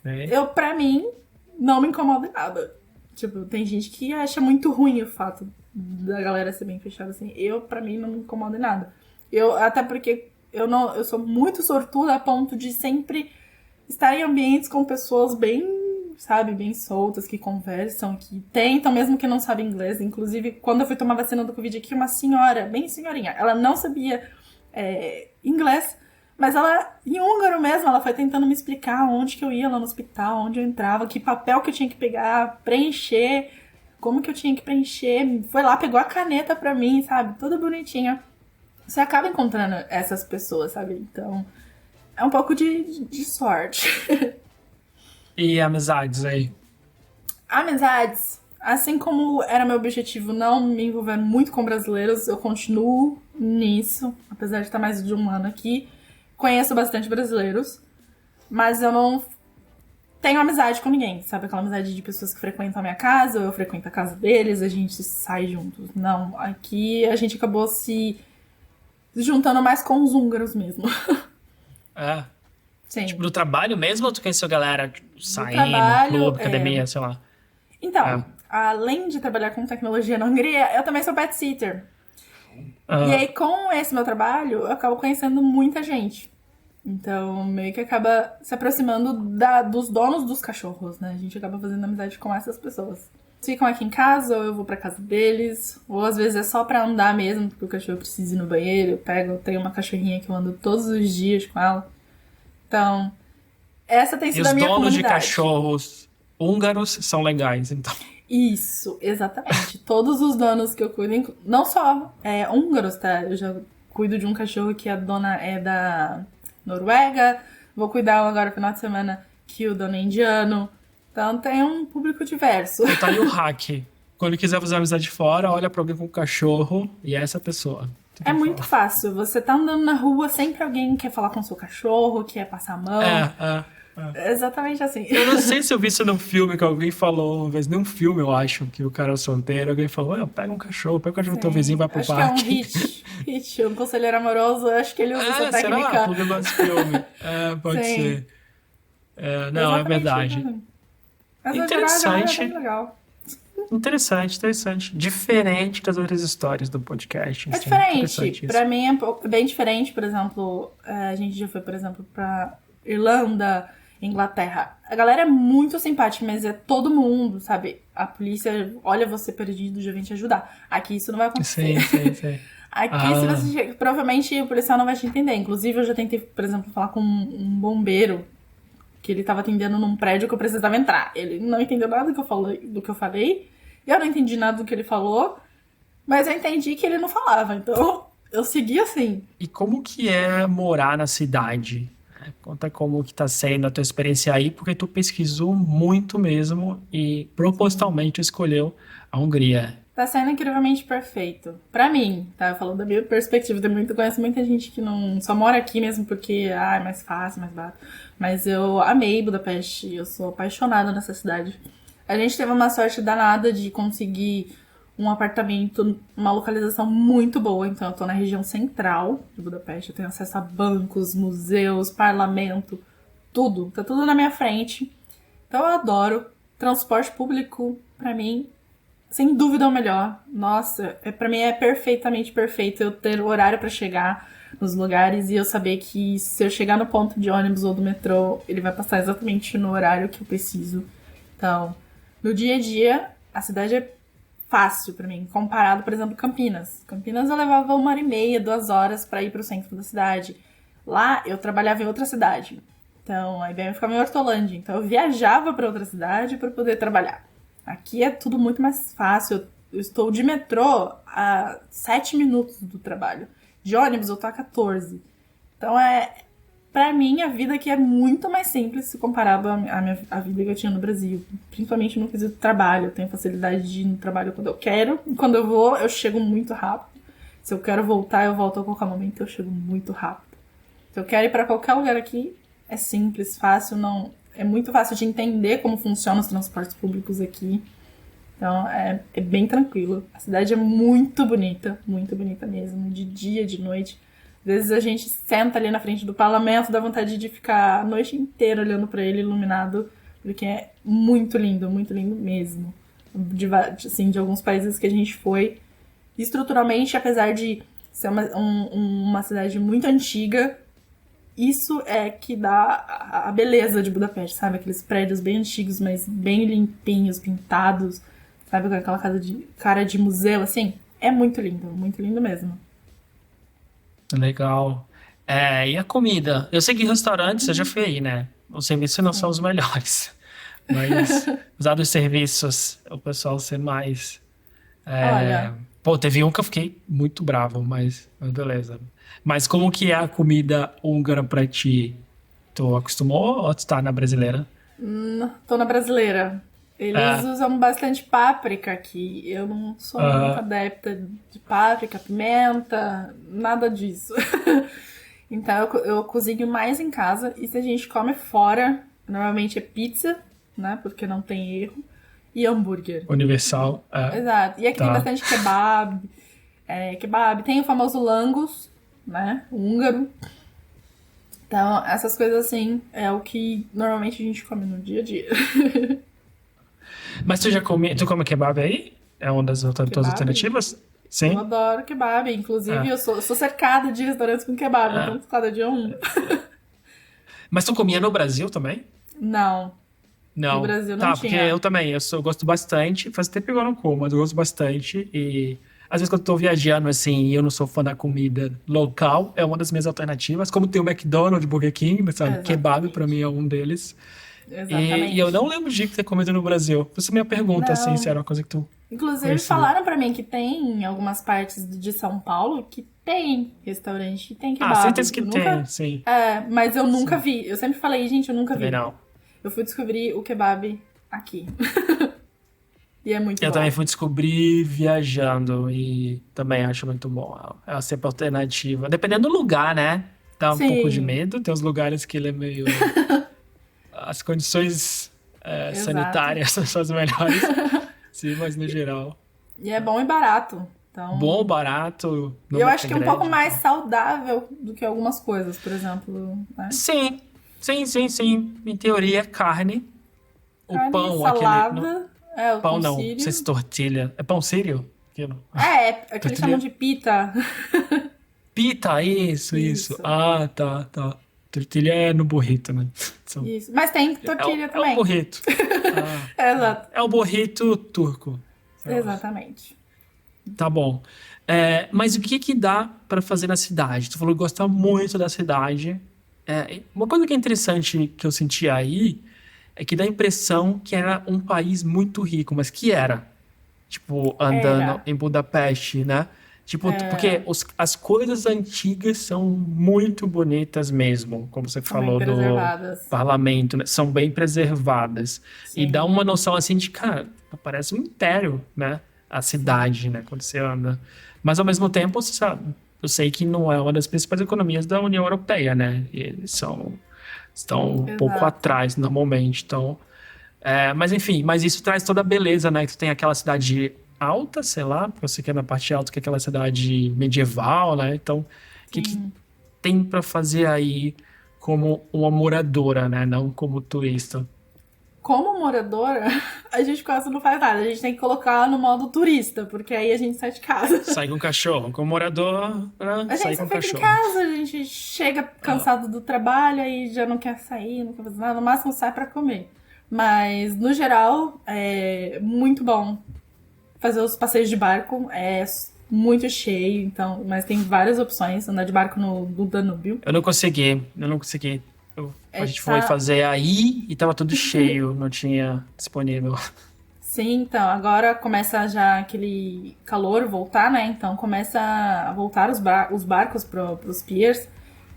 pra mim, não me incomoda nada. Tipo, tem gente que acha muito ruim o fato da galera ser bem fechada, assim. Pra mim, não me incomoda nada. Até porque eu sou muito sortuda a ponto de sempre estar em ambientes com pessoas bem, sabe, bem soltas, que conversam, que tentam, mesmo que não sabem inglês. Inclusive, quando eu fui tomar vacina do Covid aqui, uma senhora, bem senhorinha, ela não sabia inglês, mas ela, em húngaro mesmo, ela foi tentando me explicar onde que eu ia lá no hospital, onde eu entrava, que papel que eu tinha que pegar, preencher, como que eu tinha que preencher. Foi lá, pegou a caneta pra mim, sabe, toda bonitinha. Você acaba encontrando essas pessoas, sabe? Então, é um pouco de sorte. E amizades aí? Amizades, assim como era meu objetivo não me envolver muito com brasileiros, eu continuo nisso, apesar de estar mais de um ano aqui. Conheço bastante brasileiros, mas eu não tenho amizade com ninguém, sabe? Aquela amizade de pessoas que frequentam a minha casa, ou eu frequento a casa deles, a gente sai juntos. Não, aqui a gente acabou se juntando mais com os húngaros mesmo. Sim. Tipo, do trabalho mesmo ou tu conheceu galera saindo, trabalho, clube, academia, sei lá? Então, além de trabalhar com tecnologia na Hungria, eu também sou pet sitter. E aí, com esse meu trabalho, eu acabo conhecendo muita gente. Então, meio que acaba se aproximando dos donos dos cachorros, né? A gente acaba fazendo amizade com essas pessoas. Eles ficam aqui em casa, ou eu vou pra casa deles, ou às vezes é só pra andar mesmo, porque o cachorro precisa ir no banheiro. Eu tenho uma cachorrinha que eu ando todos os dias com ela. Então, essa tem sido a minha comunidade. E os donos de cachorros húngaros são legais, então. Isso, exatamente. Todos os donos que eu cuido, não só húngaros, tá? Eu já cuido de um cachorro que a dona é da Noruega, vou cuidar agora no final de semana que o dono é indiano. Então tem um público diverso. Tá aí o hack. Quando quiser fazer amizade fora, olha pra alguém com cachorro e é essa pessoa. É muito fácil. Você tá andando na rua, sempre alguém quer falar com o seu cachorro, quer passar a mão. Exatamente assim. Eu não sei se eu vi isso num filme que alguém falou, uma vez num filme, eu acho, que o cara é solteiro, alguém falou, pega um cachorro do teu vizinho e vai pro Acho que é um parque. hit, um conselheiro amoroso, acho que ele usa essa Será? técnica. Porque eu gosto desse filme. Pode Sim. ser. Não, é Exatamente verdade. isso. Mas no geral, Interessante. é bem legal. Interessante. Diferente das outras histórias do podcast. É assim, diferente. interessante isso. Pra mim é bem diferente, por exemplo, a gente já foi, por exemplo, pra Irlanda, Inglaterra. A galera é muito simpática, mas é todo mundo, sabe? A polícia olha você perdido, já vem te ajudar. Aqui isso não vai acontecer. Sim. Aqui, se você provavelmente o policial não vai te entender. Inclusive, eu já tentei, por exemplo, falar com um bombeiro que ele tava atendendo num prédio que eu precisava entrar. Ele não entendeu nada do que eu falei. Eu não entendi nada do que ele falou. Mas eu entendi que ele não falava. Então, eu segui assim. E como que é morar na cidade? Conta como que tá sendo a tua experiência aí, porque tu pesquisou muito mesmo e propositalmente escolheu a Hungria. Tá sendo incrivelmente perfeito. Pra mim, tá? Falando da minha perspectiva, conheço muita gente que não só mora aqui mesmo porque é mais fácil, mais barato. Mas eu amei Budapeste, eu sou apaixonada nessa cidade. A gente teve uma sorte danada de conseguir um apartamento, uma localização muito boa. Então eu tô na região central de Budapeste, eu tenho acesso a bancos, museus, parlamento, tudo. Tá tudo na minha frente. Então eu adoro. Transporte público, pra mim, sem dúvida é o melhor. Nossa, pra mim é perfeitamente perfeito eu ter o horário pra chegar nos lugares e eu saber que se eu chegar no ponto de ônibus ou do metrô, ele vai passar exatamente no horário que eu preciso. Então, no dia a dia, a cidade é fácil pra mim, comparado, por exemplo, Campinas. Campinas eu levava 1h30, 2 horas pra ir pro centro da cidade. Lá, eu trabalhava em outra cidade. Então, a IBM ficava em Hortolândia. Então, eu viajava pra outra cidade pra poder trabalhar. Aqui é tudo muito mais fácil. Eu estou de metrô a 7 minutos do trabalho. De ônibus eu tô a 14. Então pra mim a vida aqui é muito mais simples se comparado à vida que eu tinha no Brasil. Principalmente no quesito trabalho. Eu tenho facilidade de ir no trabalho quando eu quero. E quando eu vou, eu chego muito rápido. Se eu quero voltar, eu volto a qualquer momento. Eu chego muito rápido. Se eu quero ir pra qualquer lugar aqui, é simples, fácil, não... É muito fácil de entender como funcionam os transportes públicos aqui. Então, é bem tranquilo. A cidade é muito bonita mesmo, de dia, de noite. Às vezes a gente senta ali na frente do parlamento, dá vontade de ficar a noite inteira olhando pra ele iluminado, porque é muito lindo mesmo. De alguns países que a gente foi, estruturalmente, apesar de ser uma cidade muito antiga, isso é que dá a beleza de Budapeste, sabe? Aqueles prédios bem antigos, mas bem limpinhos, pintados, sabe? Com aquela cara de museu, assim. É muito lindo mesmo. Legal. E a comida? Eu sei que restaurantes, eu já fui aí, né? Os serviços não são os melhores. Mas, usar dos serviços, o pessoal ser mais... Olha... teve um que eu fiquei muito bravo, mas beleza. Mas como que é a comida húngara pra ti? Tu acostumou ou tu tá na brasileira? Tô na brasileira. Eles usam bastante páprica aqui. Eu não sou muito adepta de páprica, pimenta, nada disso. Então eu cozinho mais em casa. E se a gente come fora, normalmente é pizza, né? Porque não tem erro. E hambúrguer. Universal. Exato. E aqui tem bastante kebab. Kebab. Tem o famoso langos, né? O húngaro. Então, essas coisas assim é o que normalmente a gente come no dia a dia. Mas tu come kebab aí? É uma das tuas alternativas? Sim? Eu adoro kebab. Inclusive, eu sou cercada de restaurantes com kebab. Então, cada dia um. Mas tu comia no Brasil também? Não. No Brasil não tinha. Porque eu também. Eu gosto bastante. Faz tempo que eu não como, mas eu gosto bastante. E às vezes quando eu tô viajando, assim, e eu não sou fã da comida local, é uma das minhas alternativas. Como tem o McDonald's, Burger King, sabe? Kebab pra mim é um deles. Exatamente. E eu não lembro de ter comido no Brasil. Essa é a minha pergunta, assim, se era uma coisa que tu... Inclusive, falaram pra mim que tem em algumas partes de São Paulo que tem restaurante que tem kebab. Certeza que tem, sim. Mas eu nunca vi. Eu sempre falei, gente, eu nunca vi. Não. Eu fui descobrir o kebab aqui. E é muito bom. Eu também fui descobrir viajando e também acho muito bom. É sempre alternativa. Dependendo do lugar, né? Dá um pouco de medo. Tem uns lugares que ele é meio... as condições Exato. sanitárias são as melhores. Sim, mas no geral. E é bom e barato. Então, Bom, barato. e não eu é acho que é um grande, pouco mais então. saudável do que algumas coisas, por exemplo, né? Sim, sim. Em teoria, carne. O Carne, pão, aquele. salada, o Pão pão não, não sei sírio. se tortilha. É pão sírio? Aquilo. É que eles chamam Tortilha. de pita. Pita, isso. Isso, Ah, tá. Tortilha é no burrito, né? São- isso. Mas tem É, tortilha é um também. burrito. Ah, Exato. é o burrito turco. Exatamente. Tá bom. Mas o que que dá pra fazer na cidade? Tu falou que gosta muito da cidade. Uma coisa que é interessante que eu senti aí é que dá a impressão que era um país muito rico, mas que era. Tipo, andando Era. em Budapeste, né? Tipo, porque as coisas antigas são muito bonitas mesmo, como você São bem falou do preservadas. parlamento, né? São bem preservadas. E dá Sim. uma noção assim de, cara, parece um império, né? A cidade, né? Quando você anda. Mas ao mesmo tempo, você sabe, eu sei que não é uma das principais economias da União Europeia, né? E eles estão um pouco Exato. atrás normalmente. Então, mas enfim, mas isso traz toda a beleza, né? Que tu tem aquela cidade alta, sei lá, você quer na parte alta, que é aquela cidade medieval, né? Então, o que que Sim. tem pra fazer aí como uma moradora, né? Não como turista. Como moradora, a gente quase não faz nada. A gente tem que colocar no modo turista, porque aí a gente sai de casa. Sai com o cachorro. Como morador, A gente sai só com o fica em cachorro. casa, a gente chega cansado do trabalho e já não quer sair, não quer fazer nada. No máximo sai pra comer. Mas, no geral, é muito bom fazer os passeios de barco. É muito cheio, então, mas tem várias opções. Andar de barco no Danúbio. Eu não consegui. A gente foi Tá. fazer aí e tava tudo cheio, não tinha disponível. Sim, então, agora começa já aquele calor voltar, né? Então começa a voltar os barcos pros piers.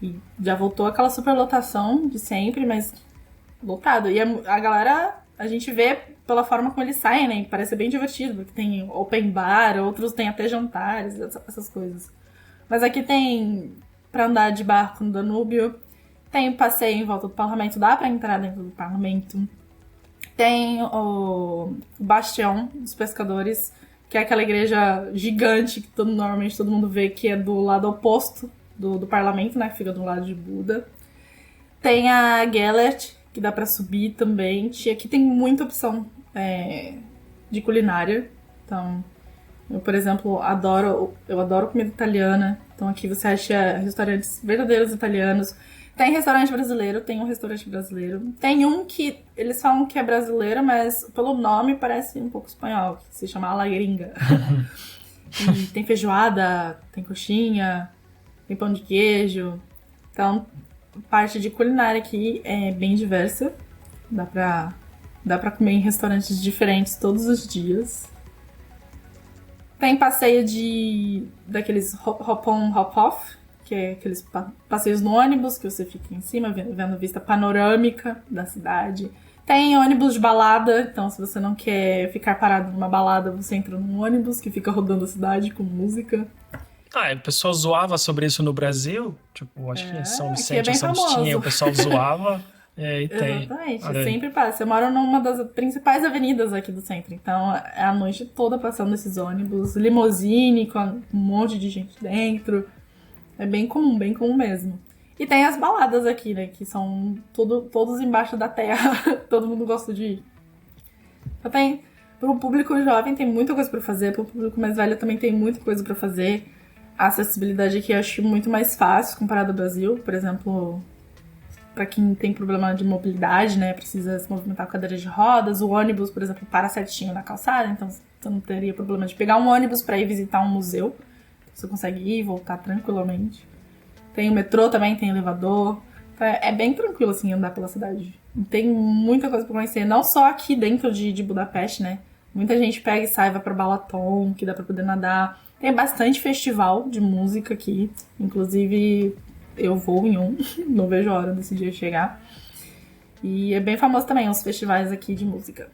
E já voltou aquela superlotação de sempre, mas lotado. E a galera, a gente vê pela forma como eles saem, né? Parece bem divertido, porque tem open bar, outros tem até jantares, essas coisas. Mas aqui tem pra andar de barco no Danúbio, tem passeio em volta do parlamento, dá pra entrar dentro do parlamento. Tem o Bastião dos Pescadores, que é aquela igreja gigante que normalmente todo mundo vê que é do lado oposto do parlamento, né? Que fica do lado de Buda. Tem a Gellert, que dá pra subir também. E aqui tem muita opção de culinária. Então, eu, por exemplo, eu adoro comida italiana. Então aqui você acha restaurantes verdadeiros italianos. Tem restaurante brasileiro, tem um restaurante brasileiro. Tem um que eles falam que é brasileiro, mas pelo nome parece um pouco espanhol, que se chama La Gringa. E tem feijoada, tem coxinha, tem pão de queijo. Então, parte de culinária aqui é bem diversa. Dá pra comer em restaurantes diferentes todos os dias. Tem passeio daqueles hop-on, hop-off, que é aqueles passeios no ônibus, que você fica em cima, vendo vista panorâmica da cidade. Tem ônibus de balada, então se você não quer ficar parado numa balada, você entra num ônibus que fica rodando a cidade com música. O pessoal zoava sobre isso no Brasil. Tipo, acho que em São Aqui é Vicente bem ou São Agostinho, o famoso. pessoal zoava. E tem. Exatamente, Olha aí. sempre passa. Eu moro numa das principais avenidas aqui do centro, então é a noite toda passando esses ônibus, limousine com um monte de gente dentro. É bem comum mesmo. E tem as baladas aqui, né, que são todos embaixo da terra, todo mundo gosta de ir. Então pro público jovem tem muita coisa pra fazer, pro público mais velho também tem muita coisa pra fazer. A acessibilidade aqui eu acho muito mais fácil comparado ao Brasil, por exemplo, pra quem tem problema de mobilidade, né, precisa se movimentar com cadeira de rodas, o ônibus, por exemplo, para certinho na calçada, então você não teria problema de pegar um ônibus pra ir visitar um museu. Você consegue ir e voltar tranquilamente. Tem o metrô também, tem elevador. É bem tranquilo, assim, andar pela cidade. Tem muita coisa pra conhecer. Não só aqui dentro de Budapeste, né? Muita gente pega e sai, vai pra Balaton, que dá pra poder nadar. Tem bastante festival de música aqui. Inclusive, eu vou em um. Não vejo a hora desse dia chegar. E é bem famoso também os festivais aqui de música.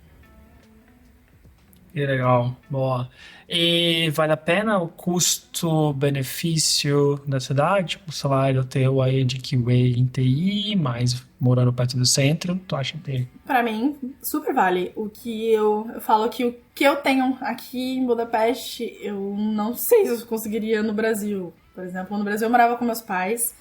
Que legal, boa. E vale a pena o custo-benefício da cidade? Tipo, o salário teu aí de QA em TI, mas morando perto do centro, tu acha que... Pra mim, super vale. Eu falo que o que eu tenho aqui em Budapeste, eu não sei se eu conseguiria no Brasil. Por exemplo, no Brasil eu morava com meus pais,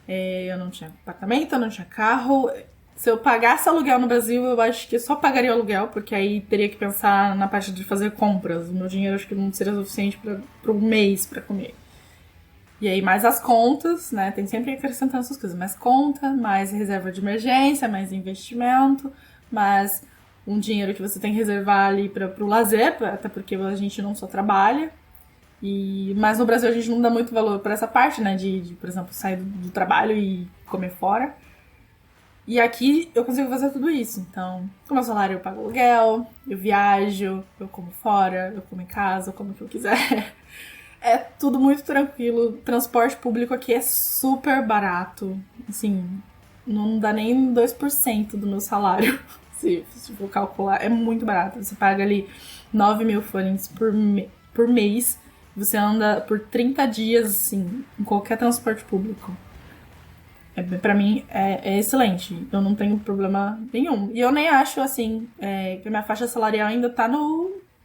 eu não tinha apartamento, eu não tinha carro. Se eu pagasse aluguel no Brasil, eu acho que eu só pagaria o aluguel, porque aí teria que pensar na parte de fazer compras. O meu dinheiro acho que não seria suficiente para um mês para comer. E aí, mais as contas, né? Tem sempre acrescentando essas coisas. Mais conta, mais reserva de emergência, mais investimento, mais um dinheiro que você tem que reservar ali para o lazer, até porque a gente não só trabalha. Mas no Brasil a gente não dá muito valor para essa parte, né? Por exemplo, sair do trabalho e comer fora. E aqui eu consigo fazer tudo isso. Então, com o meu salário eu pago aluguel, eu viajo, eu como fora, eu como em casa, eu como o que eu quiser. É tudo muito tranquilo. Transporte público aqui é super barato. Assim, não dá nem 2% do meu salário. Se for calcular, é muito barato. Você paga ali 9 mil forints por mês. Você anda por 30 dias, assim, em qualquer transporte público. Pra mim, é excelente. Eu não tenho problema nenhum. E eu nem acho, assim, que a minha faixa salarial ainda tá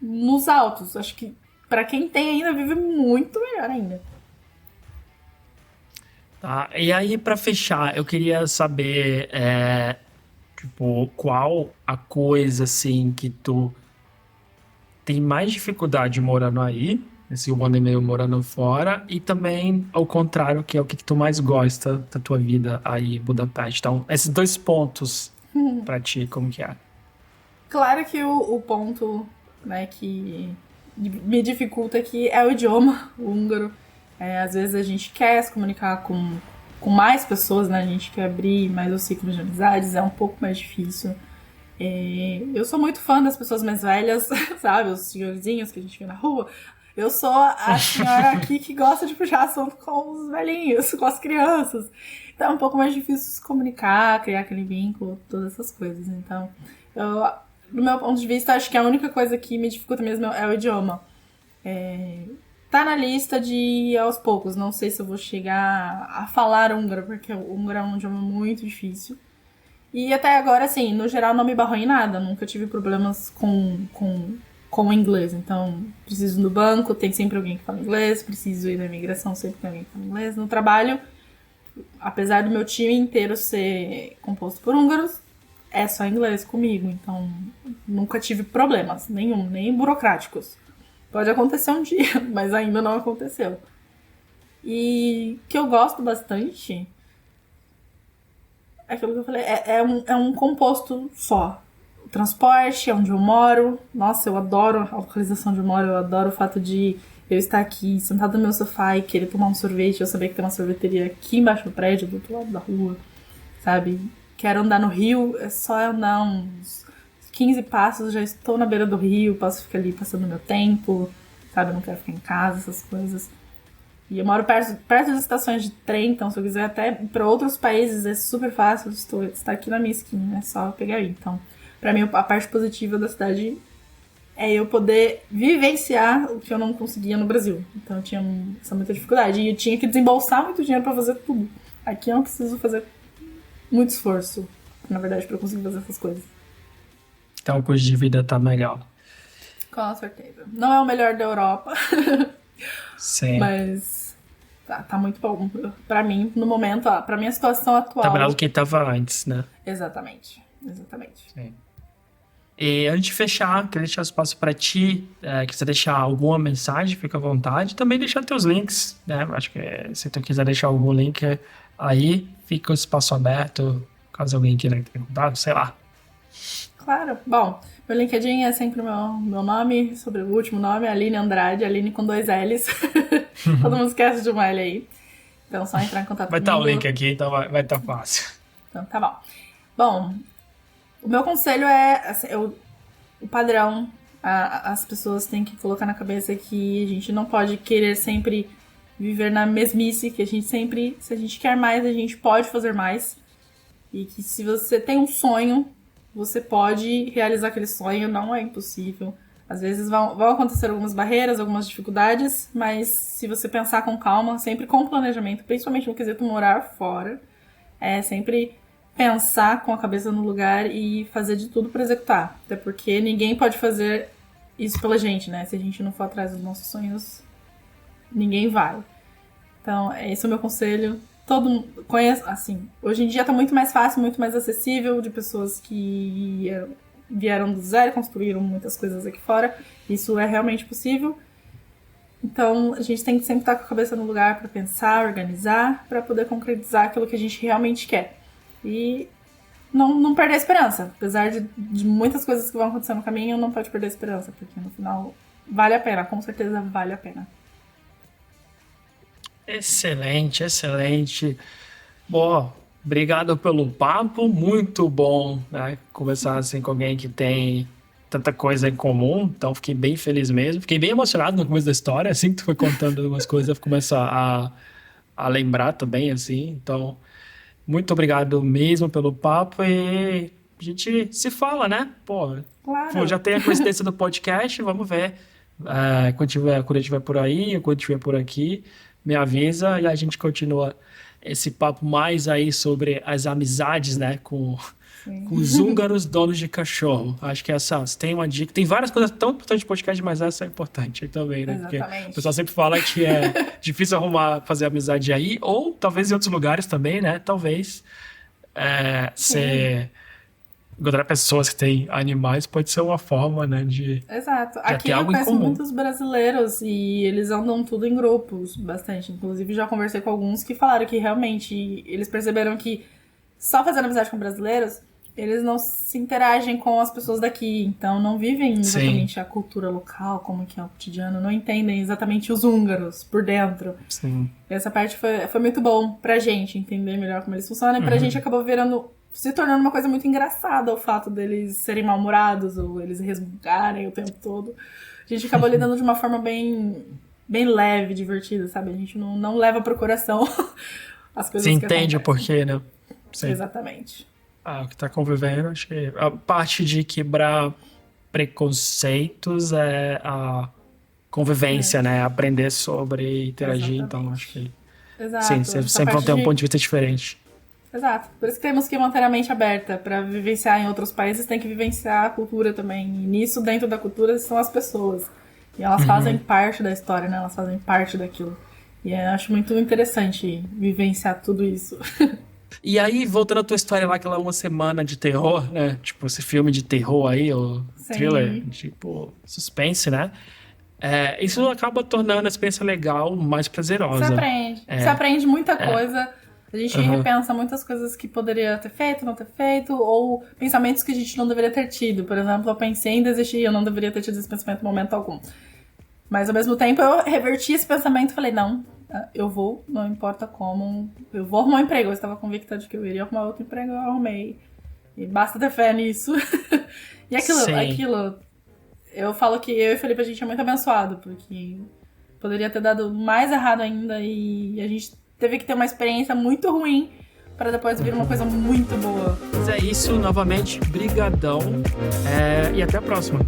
nos altos. Acho que pra quem tem ainda, vive muito melhor ainda. Tá, e aí pra fechar, eu queria saber, tipo, qual a coisa, assim, que tu tem mais dificuldade morando aí, esse 1 ano e meio morando fora, e também ao contrário, que é o que tu mais gosta da tua vida aí em Budapeste. Então, esses dois pontos pra ti, como que é? Claro que o ponto, né, que me dificulta aqui é o idioma, o húngaro. Às vezes a gente quer se comunicar com mais pessoas, né? A gente quer abrir mais o ciclo de amizades, é um pouco mais difícil. Eu sou muito fã das pessoas mais velhas, sabe? Os senhorzinhos que a gente vê na rua. Eu sou a senhora aqui que gosta de puxar assunto com os velhinhos, com as crianças. Então é um pouco mais difícil se comunicar, criar aquele vínculo, todas essas coisas. Então, do meu ponto de vista, acho que a única coisa que me dificulta mesmo é o idioma. Tá na lista de ir aos poucos. Não sei se eu vou chegar a falar húngaro, porque o húngaro é um idioma muito difícil. E até agora, assim, no geral não me barrou em nada. Nunca tive problemas com o inglês. Então, preciso ir no banco, tem sempre alguém que fala inglês. Preciso ir na imigração, sempre tem alguém que fala inglês. No trabalho, apesar do meu time inteiro ser composto por húngaros, é só inglês comigo. Então, nunca tive problemas nenhum, nem burocráticos. Pode acontecer um dia, mas ainda não aconteceu. E que eu gosto bastante, aquilo que eu falei, é um composto só. O transporte, é onde eu moro. Nossa, eu adoro a localização onde eu moro, eu adoro o fato de eu estar aqui, sentado no meu sofá e querer tomar um sorvete, eu saber que tem uma sorveteria aqui embaixo do prédio, do outro lado da rua, sabe? Quero andar no rio, é só andar uns 15 passos, já estou na beira do rio, posso ficar ali passando meu tempo, sabe? Eu não quero ficar em casa, essas coisas. E eu moro perto das estações de trem, então se eu quiser até ir para outros países é super fácil, está aqui na minha esquina, é só pegar aí. Então, para mim, a parte positiva da cidade é eu poder vivenciar o que eu não conseguia no Brasil. Então eu tinha muita dificuldade e eu tinha que desembolsar muito dinheiro para fazer tudo. Aqui eu não preciso fazer muito esforço, na verdade, para conseguir fazer essas coisas. Então, o custo de vida tá melhor. Com certeza. Não é o melhor da Europa, Sim. mas tá muito bom pra mim, no momento, pra minha situação Tá melhor atual. do que tava antes, né? Exatamente. Sim. E antes de fechar, queria deixar espaço para ti, quiser deixar alguma mensagem, fica à vontade. Também deixar teus links, né? Acho que se tu quiser deixar algum link aí, fica o espaço aberto, caso alguém queira ter contato, sei lá. Claro. Bom, meu LinkedIn é sempre o meu nome, sobre o último nome, Aline Andrade, Aline com 2 L's. Todo mundo esquece de uma L aí. Então, só entrar em contato Vai comigo. estar o link aqui, então vai estar fácil. Então, tá bom. Bom, o meu conselho é, assim, o padrão, as pessoas têm que colocar na cabeça que a gente não pode querer sempre viver na mesmice, que a gente sempre, se a gente quer mais, a gente pode fazer mais. E que se você tem um sonho, você pode realizar aquele sonho, não é impossível. Às vezes vão acontecer algumas barreiras, algumas dificuldades, mas se você pensar com calma, sempre com planejamento, principalmente no quesito morar fora, é sempre pensar com a cabeça no lugar e fazer de tudo para executar. Até porque ninguém pode fazer isso pela gente, né? Se a gente não for atrás dos nossos sonhos, ninguém vai. Então, esse é o meu conselho. Todo mundo conhece, assim, hoje em dia tá muito mais fácil, muito mais acessível, de pessoas que vieram do zero, construíram muitas coisas aqui fora. Isso é realmente possível. Então, a gente tem que sempre estar com a cabeça no lugar para pensar, organizar, para poder concretizar aquilo que a gente realmente quer. E não perder a esperança. Apesar de muitas coisas que vão acontecer no caminho, não pode perder a esperança, porque no final vale a pena, com certeza vale a pena. Excelente, excelente. Bom, obrigado pelo papo, muito bom, né, conversar assim com alguém que tem tanta coisa em comum, então fiquei bem feliz mesmo, fiquei bem emocionado no começo da história, assim que tu foi contando algumas coisas, eu começo a lembrar também, assim, então muito obrigado mesmo pelo papo e a gente se fala, né, pô, Claro. já tem a coincidência do podcast, vamos ver, quando eu estiver por aí, quando eu estiver por aqui, me avisa e a gente continua esse papo mais aí sobre as amizades, né, com os húngaros donos de cachorro. Acho que essa tem uma dica. Tem várias coisas tão importantes de podcast, mas essa é importante aí também, né? Porque Exatamente. o pessoal sempre fala que é difícil fazer amizade aí, ou talvez em outros lugares também, né? Talvez encontrar pessoas que têm animais pode ser uma forma, né, de Exato. Aqui ter eu algo em conheço comum. muitos brasileiros e eles andam tudo em grupos, bastante. Inclusive, já conversei com alguns que falaram que realmente eles perceberam que só fazendo amizade com brasileiros, eles não se interagem com as pessoas daqui. Então, não vivem exatamente a cultura local, como que é o cotidiano. Não entendem exatamente os húngaros por dentro. Sim. Essa parte foi muito bom pra gente entender melhor como eles funcionam. E pra gente acabou se tornando uma coisa muito engraçada o fato deles serem mal-humorados ou eles resmungarem o tempo todo. A gente acabou lidando de uma forma bem leve, divertida, sabe? A gente não leva pro coração as coisas Você que entende acontecem. o porquê, né? Sim. Exatamente. O que tá convivendo, acho que a parte de quebrar preconceitos é a convivência, né? Aprender sobre e interagir, Exatamente. então acho que Exato. sim, você Essa sempre vão parte ter um ponto de vista diferente. Exato. Por isso que temos que manter a mente aberta. Para vivenciar em outros países, tem que vivenciar a cultura também. E nisso, dentro da cultura, são as pessoas. E elas fazem parte da história, né? Elas fazem parte daquilo. E eu acho muito interessante vivenciar tudo isso. E aí, voltando à tua história lá, aquela uma semana de terror, né? Tipo, esse filme de terror aí, ou thriller, tipo, suspense, né? Isso acaba tornando a experiência legal, mais prazerosa. Você aprende. Você aprende muita coisa. A gente repensa muitas coisas que poderia ter feito, não ter feito, ou pensamentos que a gente não deveria ter tido. Por exemplo, eu pensei em desistir, eu não deveria ter tido esse pensamento em momento algum. Mas, ao mesmo tempo, eu reverti esse pensamento e falei, não, eu vou, não importa como, eu vou arrumar um emprego. Eu estava convicta de que eu iria arrumar outro emprego, eu arrumei. E basta ter fé nisso. E aquilo, eu falo que eu e o Felipe, a gente é muito abençoado, porque poderia ter dado mais errado ainda e a gente teve que ter uma experiência muito ruim para depois vir uma coisa muito boa. Mas é isso, novamente, brigadão, e até a próxima.